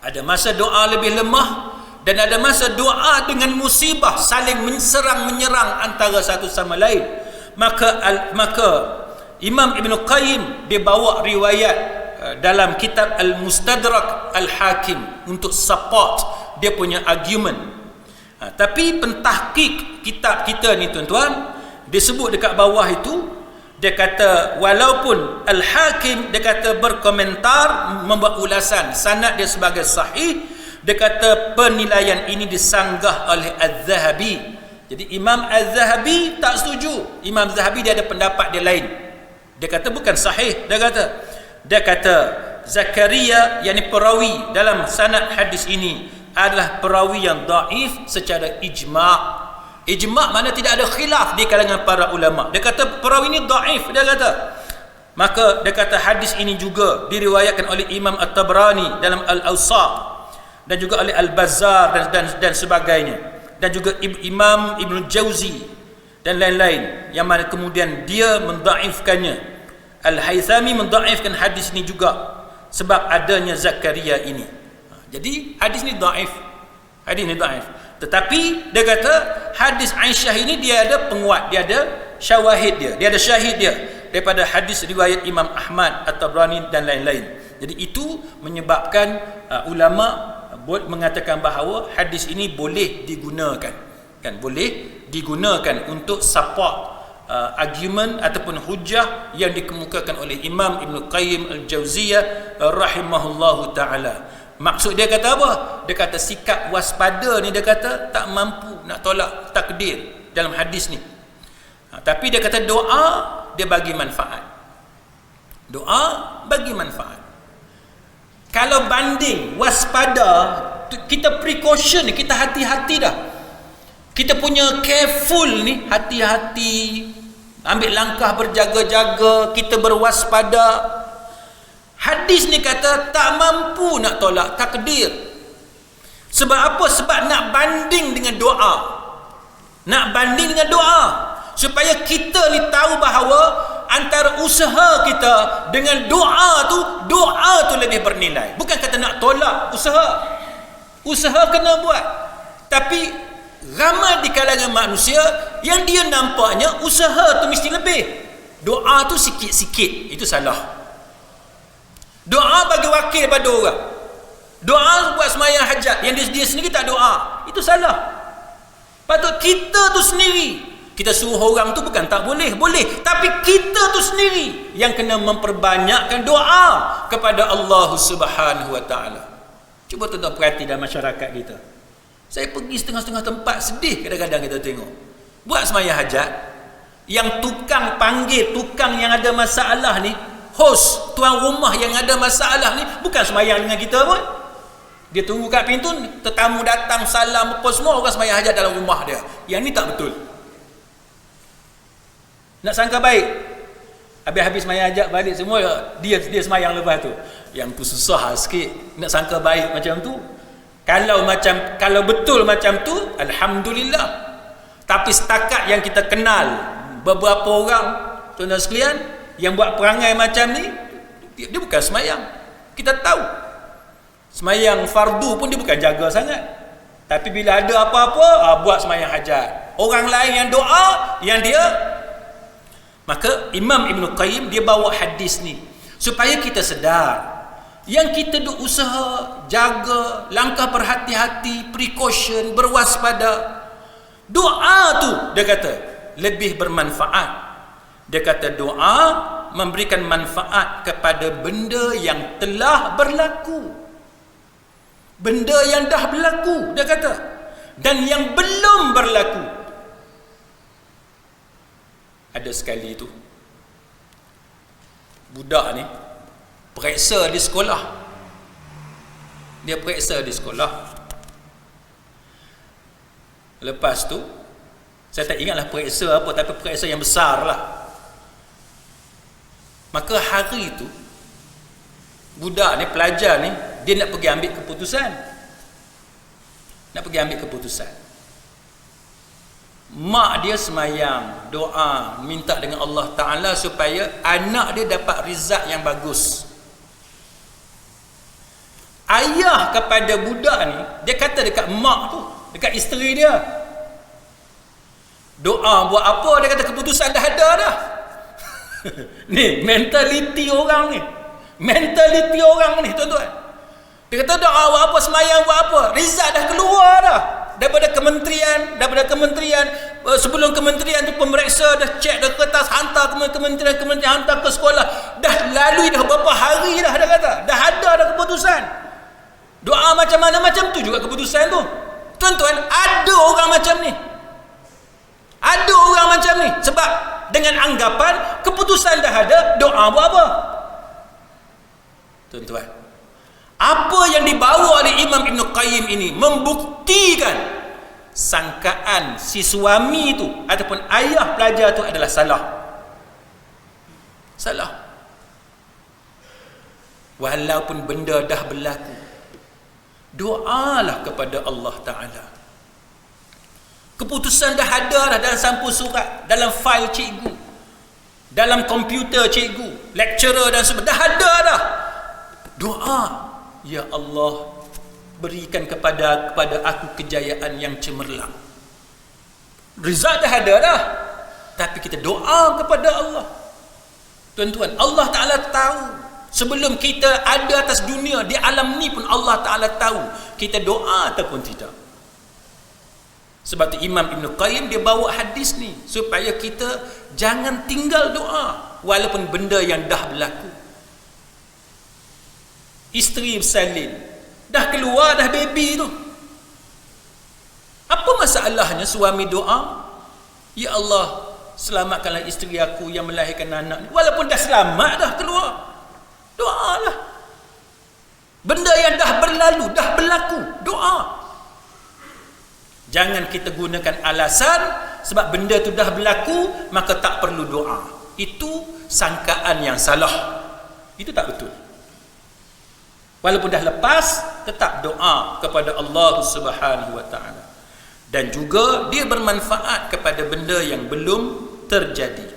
ada masa doa lebih lemah, dan ada masa doa dengan musibah saling serang menyerang antara satu sama lain. Maka Imam Ibn Qayyim dia bawa riwayat dalam kitab Al-Mustadrak Al-Hakim untuk support dia punya argument. Tapi pentahqiq kitab kita ni tuan-tuan, dia sebut dekat bawah itu, dia kata walaupun Al-Hakim dia kata berkomentar, membuat ulasan sanad dia sebagai sahih, dia kata penilaian ini disanggah oleh Az-Zahabi. Jadi Imam Az-Zahabi tak setuju. Imam Az-Zahabi dia ada pendapat dia lain. Dia kata bukan sahih. Dia kata Zakaria, yakni perawi dalam sanad hadis ini adalah perawi yang dhaif secara ijma'. Ijma' mana tidak ada khilaf di kalangan para ulama. Dia kata perawi ini dhaif, dia kata. Maka dia kata hadis ini juga diriwayatkan oleh Imam At-Tabrani dalam Al-Awsat, dan juga oleh Al-Bazzar dan sebagainya, dan juga Imam Ibn Jauzi dan lain-lain, yang mana kemudian dia mendhaifkannya. Al-Haythami mendhaifkan hadis ini juga sebab adanya Zakaria ini. Jadi hadis ni dhaif. Hadis ni dhaif. Tetapi dia kata hadis Aisyah ini dia ada penguat, dia ada syawahid dia ada syahid dia daripada hadis riwayat Imam Ahmad, At-Tabrani dan lain-lain. Jadi itu menyebabkan ulama mengatakan bahawa hadis ini boleh digunakan, kan, boleh digunakan untuk support argument ataupun hujah yang dikemukakan oleh Imam Ibn Qayyim Al-Jauziyah rahimahullahu ta'ala. Maksud dia kata apa? Dia kata sikap waspada ni, dia kata tak mampu nak tolak takdir dalam hadis ni. Tapi dia kata doa dia bagi manfaat. Doa bagi manfaat. Kalau banding waspada, kita precaution, kita hati-hati dah. Kita punya careful ni, hati-hati, ambil langkah berjaga-jaga, kita berwaspada. Hadis ni kata tak mampu nak tolak takdir. Sebab apa? Sebab nak banding dengan doa. Nak banding dengan doa. Supaya kita ni tahu bahawa antara usaha kita dengan doa tu lebih bernilai. Bukan kata nak tolak usaha. Usaha kena buat. Tapi ramai di kalangan manusia yang dia nampaknya usaha tu mesti lebih. Doa tu sikit-sikit. Itu salah. Doa bagi wakil pada orang. Doa buat sembahyang hajat yang dia sendiri tak doa. Itu salah. Patut kita tu sendiri. Kita suruh orang tu bukan tak boleh. Boleh. Tapi kita tu sendiri yang kena memperbanyakkan doa kepada Allah Subhanahu Wa Ta'ala. Cuba tuan-tuan perhati dalam masyarakat kita. Saya pergi setengah-setengah tempat, sedih kadang-kadang kita tengok. Buat sembahyang hajat, yang tukang panggil, tukang yang ada masalah ni, host, tuan rumah yang ada masalah ni, bukan sembahyang dengan kita pun. Dia tunggu kat pintu, tetamu datang, salam, apa semua, orang sembahyang hajat dalam rumah dia. Yang ni tak betul. Nak sangka baik, habis-habis sembahyang hajat balik semua, dia sembahyang lepas tu. Yang tu susah sikit, nak sangka baik macam tu. Kalau betul macam tu, alhamdulillah. Tapi setakat yang kita kenal beberapa orang, tuan-tuan sekalian, yang buat perangai macam ni, dia bukan semayang. Kita tahu semayang fardu pun dia bukan jaga sangat. Tapi bila ada apa-apa, buat semayang hajat. Orang lain yang doa, yang dia. Maka Imam Ibn Qayyim dia bawa hadis ni supaya kita sedar, yang kita duk usaha, jaga, langkah berhati-hati, precaution, berwaspada. Doa tu, dia kata, lebih bermanfaat. Dia kata doa memberikan manfaat kepada benda yang telah berlaku. Benda yang dah berlaku, dia kata. Dan yang belum berlaku. Ada sekali tu, budak ni periksa di sekolah. Dia periksa di sekolah. Lepas tu, saya tak ingatlah periksa apa, tapi periksa yang besar lah. Maka hari tu, budak ni, pelajar ni, dia nak pergi ambil keputusan. Nak pergi ambil keputusan. Mak dia semayang, doa, minta dengan Allah Ta'ala supaya anak dia dapat result yang bagus. Ayah kepada budak ni, dia kata dekat mak tu, dekat isteri dia, doa buat apa? Dia kata keputusan dah ada dah. Ni mentaliti orang ni. Mentaliti orang ni, tuan-tuan. Dia kata doa buat apa, semayang buat apa, result dah keluar dah. Daripada kementerian, sebelum kementerian tu pemeriksa dah cek dah kertas, hantar ke kementerian, hantar ke sekolah. Dah lalui dah berapa hari dah, dia kata. Dah ada dah keputusan. Doa macam mana, macam tu juga keputusan tu. Tuan-tuan, ada orang macam ni. Ada orang macam ni. Sebab dengan anggapan keputusan dah ada, doa buat apa? Tuan-tuan, apa yang dibawa oleh Imam Ibn Qayyim ini membuktikan sangkaan si suami tu ataupun ayah pelajar tu adalah salah. Salah. Walaupun benda dah berlaku, doalah kepada Allah Ta'ala. Keputusan dah ada dah dalam sampul surat, dalam fail cikgu, dalam komputer cikgu, lecturer dan sebagainya, dah ada dah. Doa, ya Allah, berikan kepada aku kejayaan yang cemerlang. Result dah ada dah, tapi kita doa kepada Allah. Tuan-tuan, Allah Ta'ala tahu. Sebelum kita ada atas dunia, di alam ni pun Allah Ta'ala tahu kita doa ataupun tidak. Sebab tu Imam Ibn Qayyim dia bawa hadis ni supaya kita jangan tinggal doa walaupun benda yang dah berlaku. Isteri bersalin, dah keluar dah baby tu. Apa masalahnya suami doa, ya Allah, selamatkanlah isteri aku yang melahirkan anak ni. Walaupun dah selamat dah keluar, doalah. Benda yang dah berlalu, dah berlaku, doa. Jangan kita gunakan alasan sebab benda tu dah berlaku maka tak perlu doa. Itu sangkaan yang salah. Itu tak betul. Walaupun dah lepas, tetap doa kepada Allah Subhanahu wa taala. Dan juga dia bermanfaat kepada benda yang belum terjadi.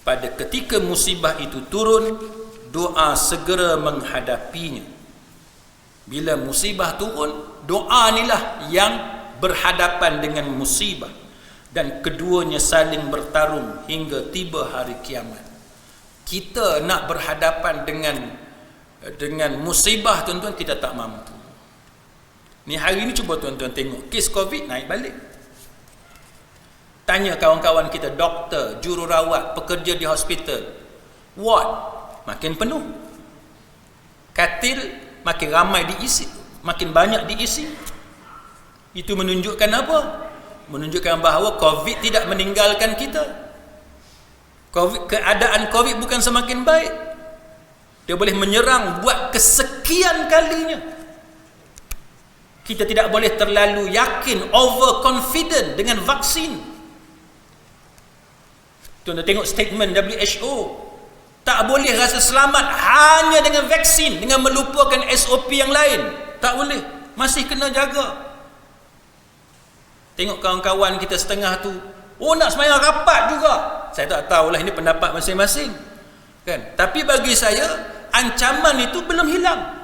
Pada ketika musibah itu turun, doa segera menghadapinya. Bila musibah turun, doa inilah yang berhadapan dengan musibah, dan keduanya saling bertarung hingga tiba hari kiamat. Kita nak berhadapan dengan musibah, tuan-tuan, kita tak mampu. Ni hari ni cuba tuan-tuan tengok kes COVID naik balik. Tanya kawan-kawan kita, doktor, jururawat, pekerja di hospital, ward makin penuh, katil makin ramai diisi, makin banyak diisi. Itu menunjukkan apa? Menunjukkan bahawa COVID tidak meninggalkan kita. Keadaan COVID bukan semakin baik. Dia boleh menyerang buat kesekian kalinya. Kita tidak boleh terlalu yakin, overconfident dengan vaksin. Tuan-tuan tengok statement WHO. Tak boleh rasa selamat hanya dengan vaksin, dengan melupakan SOP yang lain. Tak boleh. Masih kena jaga. Tengok kawan-kawan kita setengah tu, oh nak semayang rapat juga. Saya tak tahulah, ini pendapat masing-masing, kan? Tapi bagi saya, ancaman itu belum hilang.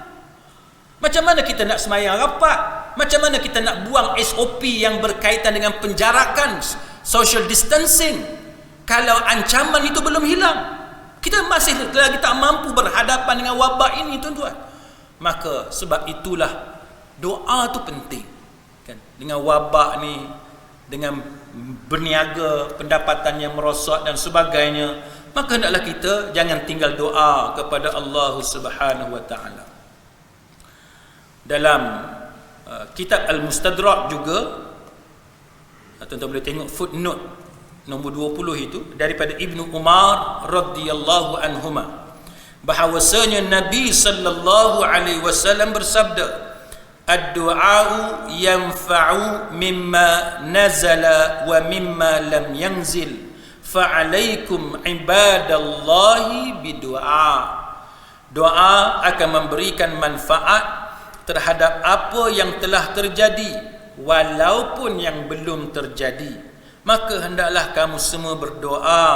Macam mana kita nak semayang rapat? Macam mana kita nak buang SOP yang berkaitan dengan penjarakan, social distancing, kalau ancaman itu belum hilang? Kita masih lagi tak mampu berhadapan dengan wabak ini, tuan-tuan. Maka sebab itulah doa tu penting. Dengan wabak ni, dengan berniaga, pendapatan yang merosot dan sebagainya, maka hendaklah kita jangan tinggal doa kepada Allah Subhanahu wa taala. Dalam kitab Al-Mustadrak juga, tuan-tuan boleh tengok footnote nombor 20 itu, daripada Ibnu Umar radhiyallahu anhuma, bahawasanya Nabi sallallahu alaihi wasallam bersabda, ad-du'a'u yanfa'u mimma nazala wa mimma lam yanzil, fa'alaikum ibadallahi bidu'a. Doa akan memberikan manfaat terhadap apa yang telah terjadi walaupun yang belum terjadi. Maka hendaklah kamu semua berdoa,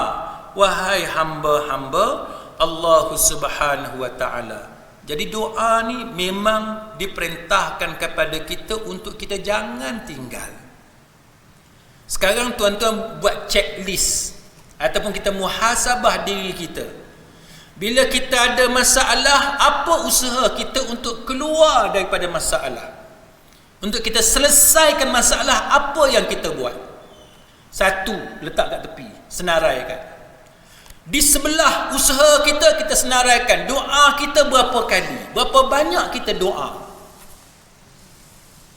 wahai hamba-hamba Allah Subhanahu wa ta'ala. Jadi doa ni memang diperintahkan kepada kita untuk kita jangan tinggal. Sekarang tuan-tuan buat checklist ataupun kita muhasabah diri kita. Bila kita ada masalah, apa usaha kita untuk keluar daripada masalah? Untuk kita selesaikan masalah, apa yang kita buat? Satu, letak kat tepi, senaraikan. Di sebelah usaha kita, kita senaraikan doa kita berapa kali, berapa banyak kita doa.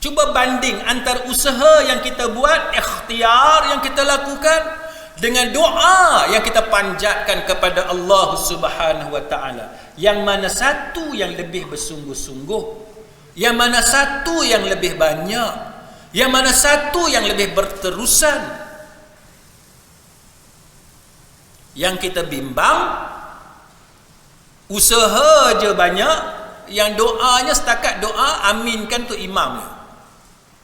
Cuba banding antara usaha yang kita buat, ikhtiar yang kita lakukan, dengan doa yang kita panjatkan kepada Allah Subhanahu wa taala. Yang mana satu yang lebih bersungguh-sungguh? Yang mana satu yang lebih banyak? Yang mana satu yang lebih berterusan? Yang kita bimbang, usaha je banyak, yang doanya setakat doa, aminkan tu imamnya.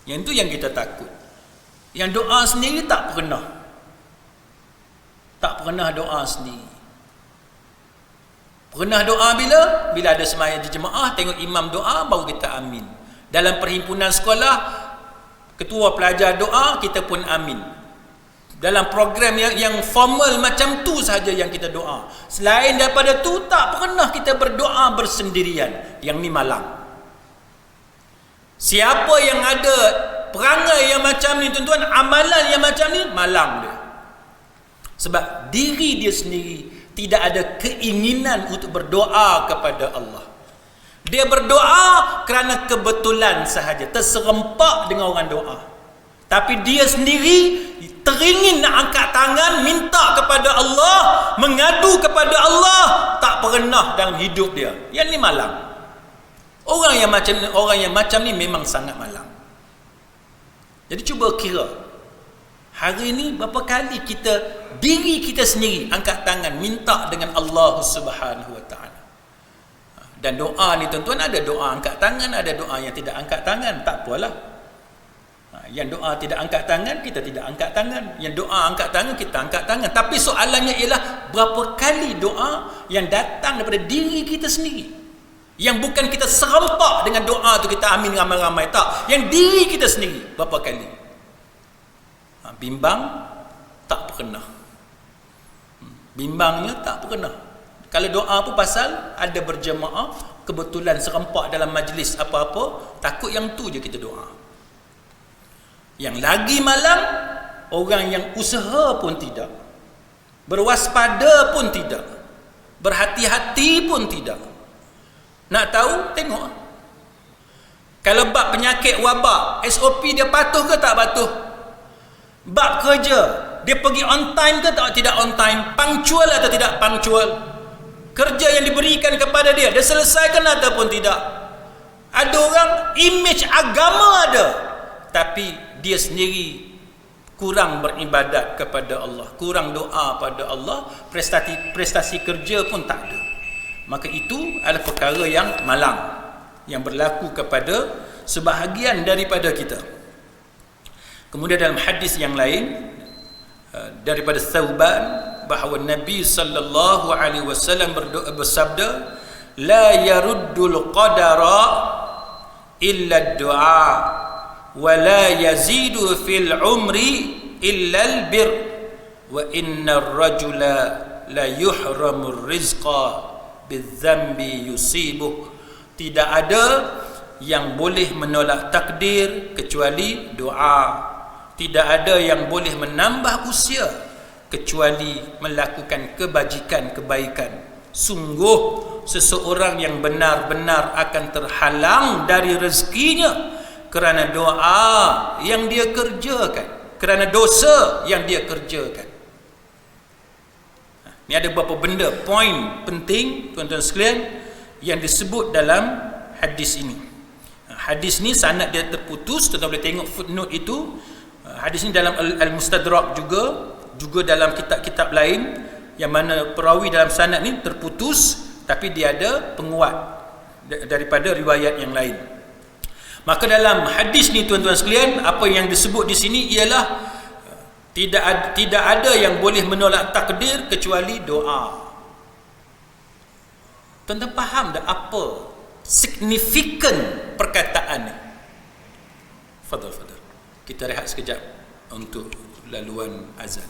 Yang tu yang kita takut. Yang doa sendiri tak pernah. Tak pernah doa sendiri. Pernah doa bila? Bila ada sembahyang di jemaah, tengok imam doa, baru kita amin. Dalam perhimpunan sekolah, ketua pelajar doa, kita pun amin. Dalam program yang formal macam tu sahaja yang kita doa. Selain daripada tu, tak pernah kita berdoa bersendirian. Yang ni malang. Siapa yang ada perangai yang macam ni tuan-tuan, amalan yang macam ni, malang dia. Sebab diri dia sendiri tidak ada keinginan untuk berdoa kepada Allah. Dia berdoa kerana kebetulan sahaja, terserempak dengan orang doa. Tapi dia sendiri teringin nak angkat tangan, minta kepada Allah, mengadu kepada Allah, tak pernah dalam hidup dia. Yang ni malang. Orang yang macam ni memang sangat malang. Jadi cuba kira, hari ni berapa kali diri kita sendiri angkat tangan minta dengan Allah Subhanahu Wa Taala. Dan doa ni tuan-tuan, ada doa angkat tangan, ada doa yang tidak angkat tangan, tak apalah. Yang doa tidak angkat tangan, kita tidak angkat tangan. Yang doa angkat tangan, kita angkat tangan. Tapi soalannya ialah, berapa kali doa yang datang daripada diri kita sendiri, yang bukan kita serempak dengan doa tu kita amin ramai-ramai, tak. Yang diri kita sendiri, berapa kali? Bimbang? Tak pernah. Bimbangnya tak pernah. Kalau doa pun pasal ada berjemaah, kebetulan serempak dalam majlis apa-apa, takut yang tu je kita doa. Yang lagi malang, orang yang usaha pun tidak, berwaspada pun tidak, berhati-hati pun tidak. Nak tahu? Tengok. Kalau bab penyakit wabak, SOP dia patuh ke tak patuh? Bab kerja, dia pergi on time ke tidak on time? Punctual atau tidak punctual? Kerja yang diberikan kepada dia selesaikan ataupun tidak? Ada orang image agama ada, tapi dia sendiri kurang beribadat kepada Allah, kurang doa pada Allah, prestasi kerja pun tak ada. Maka itu adalah perkara yang malang yang berlaku kepada sebahagian daripada kita. Kemudian dalam hadis yang lain daripada Thauban, bahawa Nabi sallallahu alaihi wasallam bersabda, la yaruddul qadara illa du'a wa la yazidu fil umri illa al bir wa innar rajula la yuhramur rizqa bidzambi yusibuh. Tidak ada yang boleh menolak takdir kecuali doa. Tidak ada yang boleh menambah usia kecuali melakukan kebajikan, kebaikan. Sungguh seseorang yang benar-benar akan terhalang dari rezekinya kerana doa yang dia kerjakan, kerana dosa yang dia kerjakan. Ini ada beberapa benda, poin penting tuan-tuan sekalian yang disebut dalam hadis ini. Hadis ni sanad dia terputus, tuan-tuan boleh tengok footnote itu. Hadis ni dalam Al-Mustadrak juga dalam kitab-kitab lain, yang mana perawi dalam sanad ni terputus, tapi dia ada penguat daripada riwayat yang lain. Maka dalam hadis ni tuan-tuan sekalian, apa yang disebut di sini ialah tidak ada yang boleh menolak takdir kecuali doa. Tuan-tuan faham tak apa signifikan perkataan ni? Fadal. Kita rehat sekejap untuk laluan azan.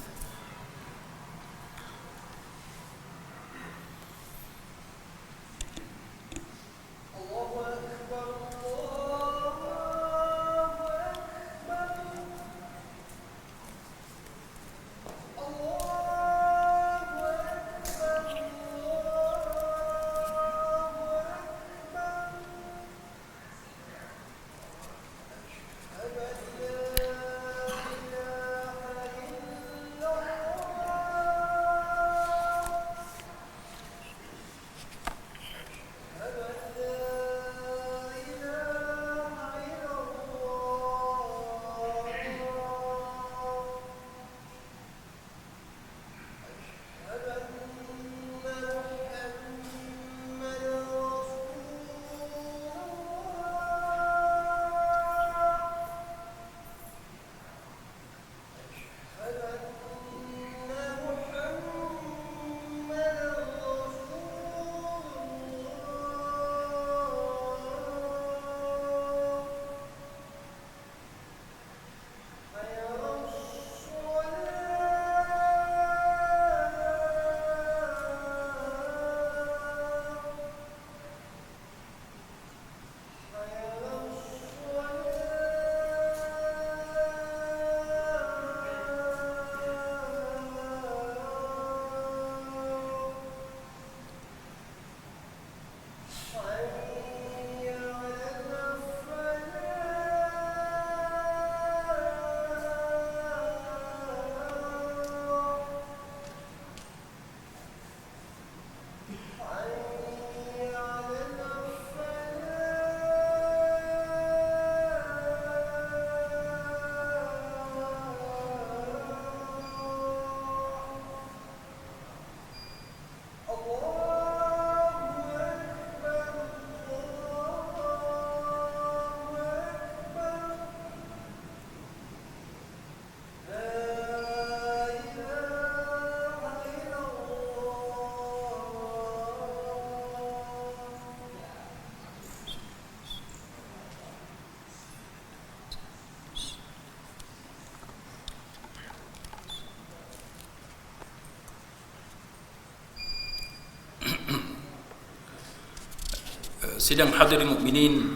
Sidang hadirin mukminin,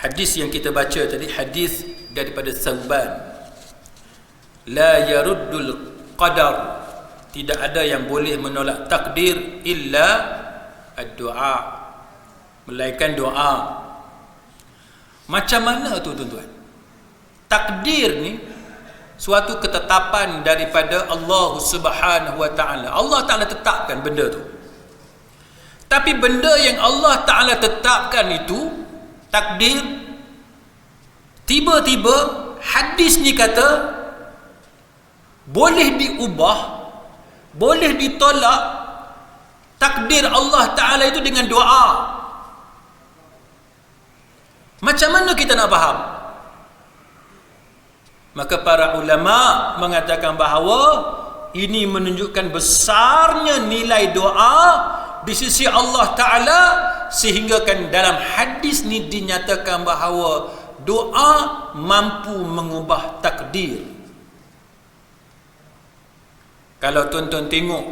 hadis yang kita baca tadi hadis daripada Thauban, la yaruddul qadar, tidak ada yang boleh menolak takdir illa ad-du'a, melainkan doa. Macam mana tu tuan-tuan? Takdir ni suatu ketetapan daripada Allah Subhanahu wa taala. Allah Taala tetapkan benda tu. Tapi benda yang Allah Taala tetapkan itu takdir, tiba-tiba hadis ni kata boleh diubah, boleh ditolak takdir Allah Taala itu dengan doa. Macam mana kita nak faham? Maka para ulama mengatakan bahawa ini menunjukkan besarnya nilai doa di sisi Allah Ta'ala, sehingga kan dalam hadis ni dinyatakan bahawa doa mampu mengubah takdir. Kalau tuan-tuan tengok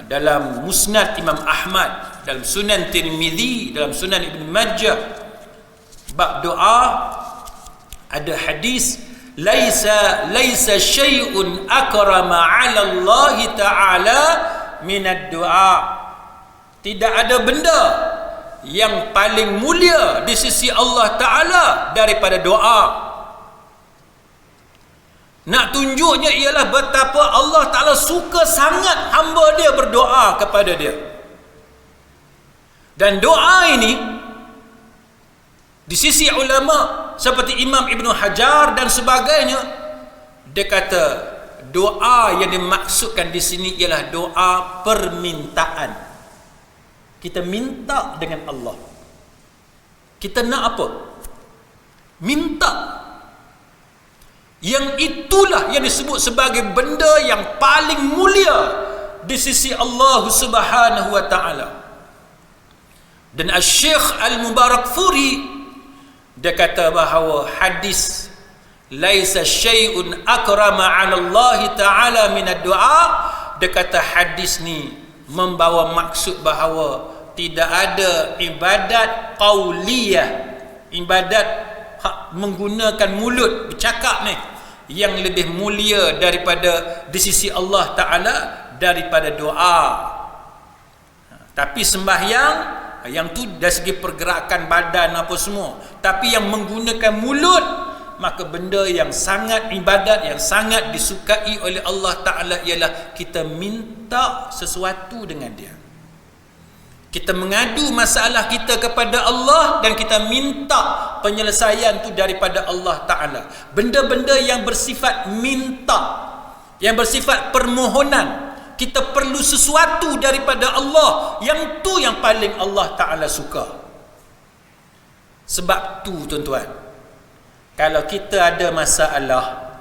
dalam Musnad Imam Ahmad, dalam Sunan Tirmizi, dalam Sunan Ibn Majah, bab doa ada hadis, laisa syai'un akrama 'ala Allah Ta'ala min ad-du'a. Tidak ada benda yang paling mulia di sisi Allah Ta'ala daripada doa. Nak tunjuknya ialah betapa Allah Ta'ala suka sangat hamba dia berdoa kepada dia. Dan doa ini di sisi ulama seperti Imam Ibn Hajar dan sebagainya, dia kata doa yang dimaksudkan di sini ialah doa permintaan. Kita minta dengan Allah. Kita nak apa? Minta. Yang itulah yang disebut sebagai benda yang paling mulia di sisi Allah Subhanahu wa taala. Dan Al-Syekh Al-Mubarakfuri dia kata bahawa hadis laisa syai'un akrama 'ala Allah Ta'ala min ad-du'a, dia kata hadis ni membawa maksud bahawa tidak ada ibadat qauliyah, ibadat menggunakan mulut bercakap ni yang lebih mulia daripada di sisi Allah Ta'ala daripada doa. Tapi sembahyang yang tu dari segi pergerakan badan apa semua, tapi yang menggunakan mulut, maka benda yang sangat ibadat, yang sangat disukai oleh Allah Ta'ala ialah kita minta sesuatu dengan dia. Kita mengadu masalah kita kepada Allah dan kita minta penyelesaian tu daripada Allah Ta'ala. Benda-benda yang bersifat minta, yang bersifat permohonan, kita perlu sesuatu daripada Allah, yang tu yang paling Allah Ta'ala suka. Sebab tu tuan-tuan, kalau kita ada masalah,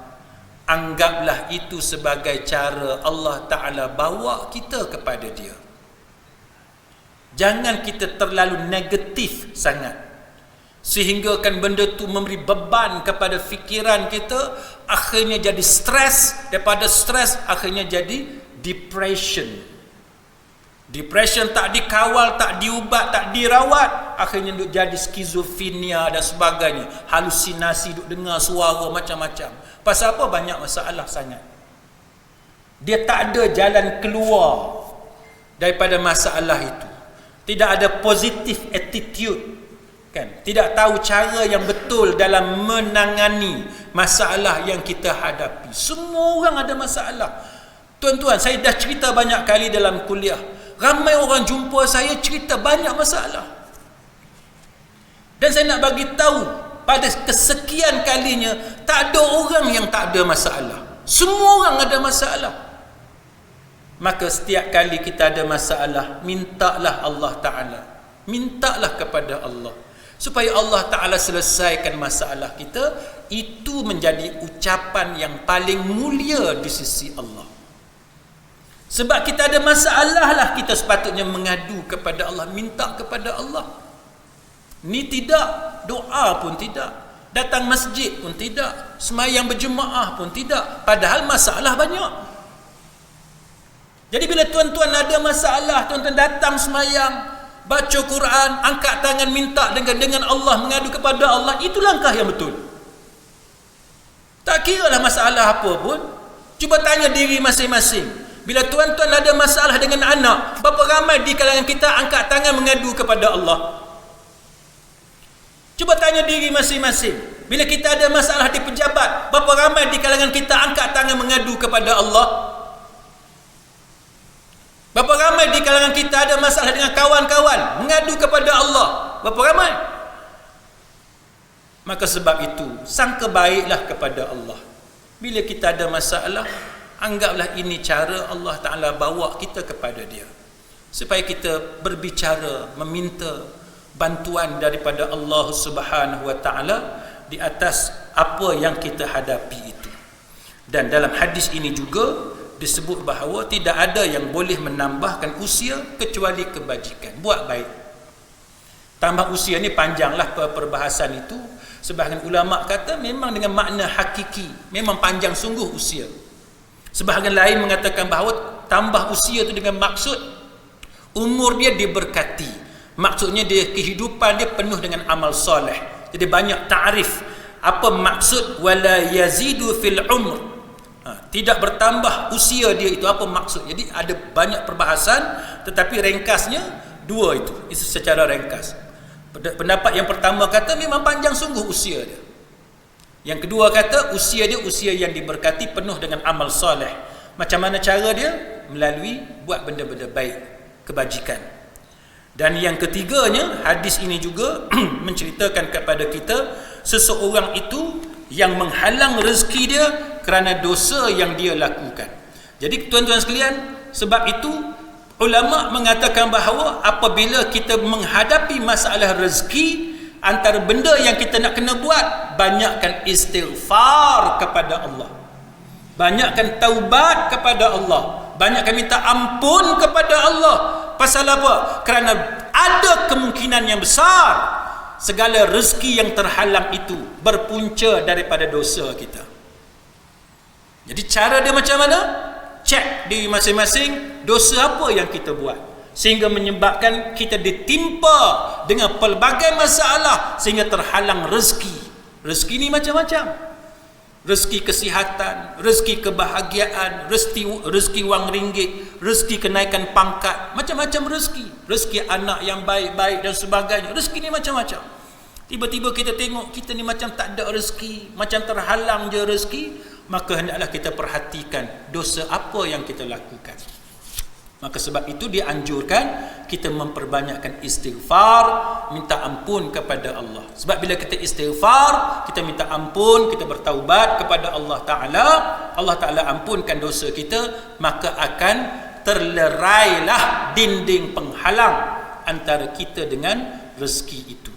anggaplah itu sebagai cara Allah Ta'ala bawa kita kepada dia. Jangan kita terlalu negatif sangat, sehingga kan benda tu memberi beban kepada fikiran kita, akhirnya jadi stres, daripada stres akhirnya jadi depression. Depression tak dikawal, tak diubat, tak dirawat, akhirnya duk jadi skizofrenia dan sebagainya, halusinasi, duk dengar suara macam-macam. Pasal apa? Banyak masalah sangat. Dia tak ada jalan keluar daripada masalah itu. Tidak ada positive attitude, kan? Tidak tahu cara yang betul dalam menangani masalah yang kita hadapi. Semua orang ada masalah. Tuan-tuan, saya dah cerita banyak kali dalam kuliah. Ramai orang jumpa saya cerita banyak masalah. Dan saya nak bagi tahu, pada kesekian kalinya tak ada orang yang tak ada masalah. Semua orang ada masalah. Maka setiap kali kita ada masalah, mintalah Allah Ta'ala. Mintalah kepada Allah supaya Allah Ta'ala selesaikan masalah kita. Itu menjadi ucapan yang paling mulia di sisi Allah. Sebab kita ada masalah lah, kita sepatutnya mengadu kepada Allah, minta kepada Allah. Ni tidak, doa pun tidak, datang masjid pun tidak, semayang berjemaah pun tidak, padahal masalah banyak. Jadi bila tuan-tuan ada masalah, tuan-tuan datang semayang, baca Quran, angkat tangan minta dengan Allah, mengadu kepada Allah, itu langkah yang betul. Tak kira lah masalah apa pun. Cuba tanya diri masing-masing. Bila tuan-tuan ada masalah dengan anak, berapa ramai di kalangan kita angkat tangan mengadu kepada Allah? Cuba tanya diri masing-masing. Bila kita ada masalah di pejabat, berapa ramai di kalangan kita angkat tangan mengadu kepada Allah? Berapa ramai di kalangan kita ada masalah dengan kawan-kawan, mengadu kepada Allah? Berapa ramai? Maka sebab itu, sangka baiklah kepada Allah. Bila kita ada masalah, anggaplah ini cara Allah Ta'ala bawa kita kepada Dia, supaya kita berbicara, meminta bantuan daripada Allah Subhanahu Wa Ta'ala di atas apa yang kita hadapi itu. Dan dalam hadis ini juga disebut bahawa tidak ada yang boleh menambahkan usia kecuali kebajikan. Buat baik. Tambah usia ni panjanglah perbahasan itu. Sebahagian ulama kata memang dengan makna hakiki, memang panjang sungguh usia. Sebahagian lain mengatakan bahawa tambah usia itu dengan maksud umur dia diberkati. Maksudnya dia, kehidupan dia penuh dengan amal soleh. Jadi banyak ta'rif apa maksud wala yazidu fil umr. Tidak bertambah usia dia, itu apa maksud. Jadi ada banyak perbahasan, tetapi ringkasnya dua itu secara ringkas. Pendapat yang pertama kata memang panjang sungguh usia dia. Yang kedua kata usia dia usia yang diberkati, penuh dengan amal soleh. Macam mana cara dia? Melalui buat benda-benda baik, kebajikan. Dan yang ketiganya, hadis ini juga menceritakan kepada kita seseorang itu yang menghalang rezeki dia kerana dosa yang dia lakukan. Jadi tuan-tuan sekalian, sebab itu ulama mengatakan bahawa apabila kita menghadapi masalah rezeki, antara benda yang kita nak kena buat, banyakkan istighfar kepada Allah, banyakkan taubat kepada Allah, banyakkan minta ampun kepada Allah. Pasal apa? Kerana ada kemungkinan yang besar segala rezeki yang terhalang itu berpunca daripada dosa kita. Jadi cara dia macam mana? Cek diri masing-masing, dosa apa yang kita buat sehingga menyebabkan kita ditimpa dengan pelbagai masalah sehingga terhalang rezeki. Rezeki ni macam-macam. Rezeki kesihatan, rezeki kebahagiaan, rezeki wang ringgit, rezeki kenaikan pangkat, macam-macam rezeki. Rezeki anak yang baik-baik dan sebagainya. Rezeki ni macam-macam. Tiba-tiba kita tengok kita ni macam tak ada rezeki, macam terhalang je rezeki, maka hendaklah kita perhatikan dosa apa yang kita lakukan. Maka sebab itu dianjurkan kita memperbanyakkan istighfar, minta ampun kepada Allah. Sebab bila kita istighfar, kita minta ampun, kita bertaubat kepada Allah Ta'ala, Allah Ta'ala ampunkan dosa kita, maka akan terlerailah dinding penghalang antara kita dengan rezeki itu.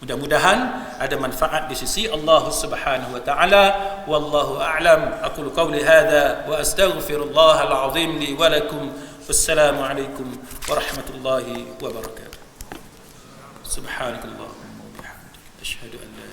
Mudah-mudahan ada manfaat di sisi Allah Subhanahu wa taala. Wallahu a'lam. Aqulu qawli hadha wa astaghfirullah al-azim li wa lakum. Wassalamu alaikum warahmatullahi wabarakatuh. Subhanakallahumma wa bihamdika asyhadu an la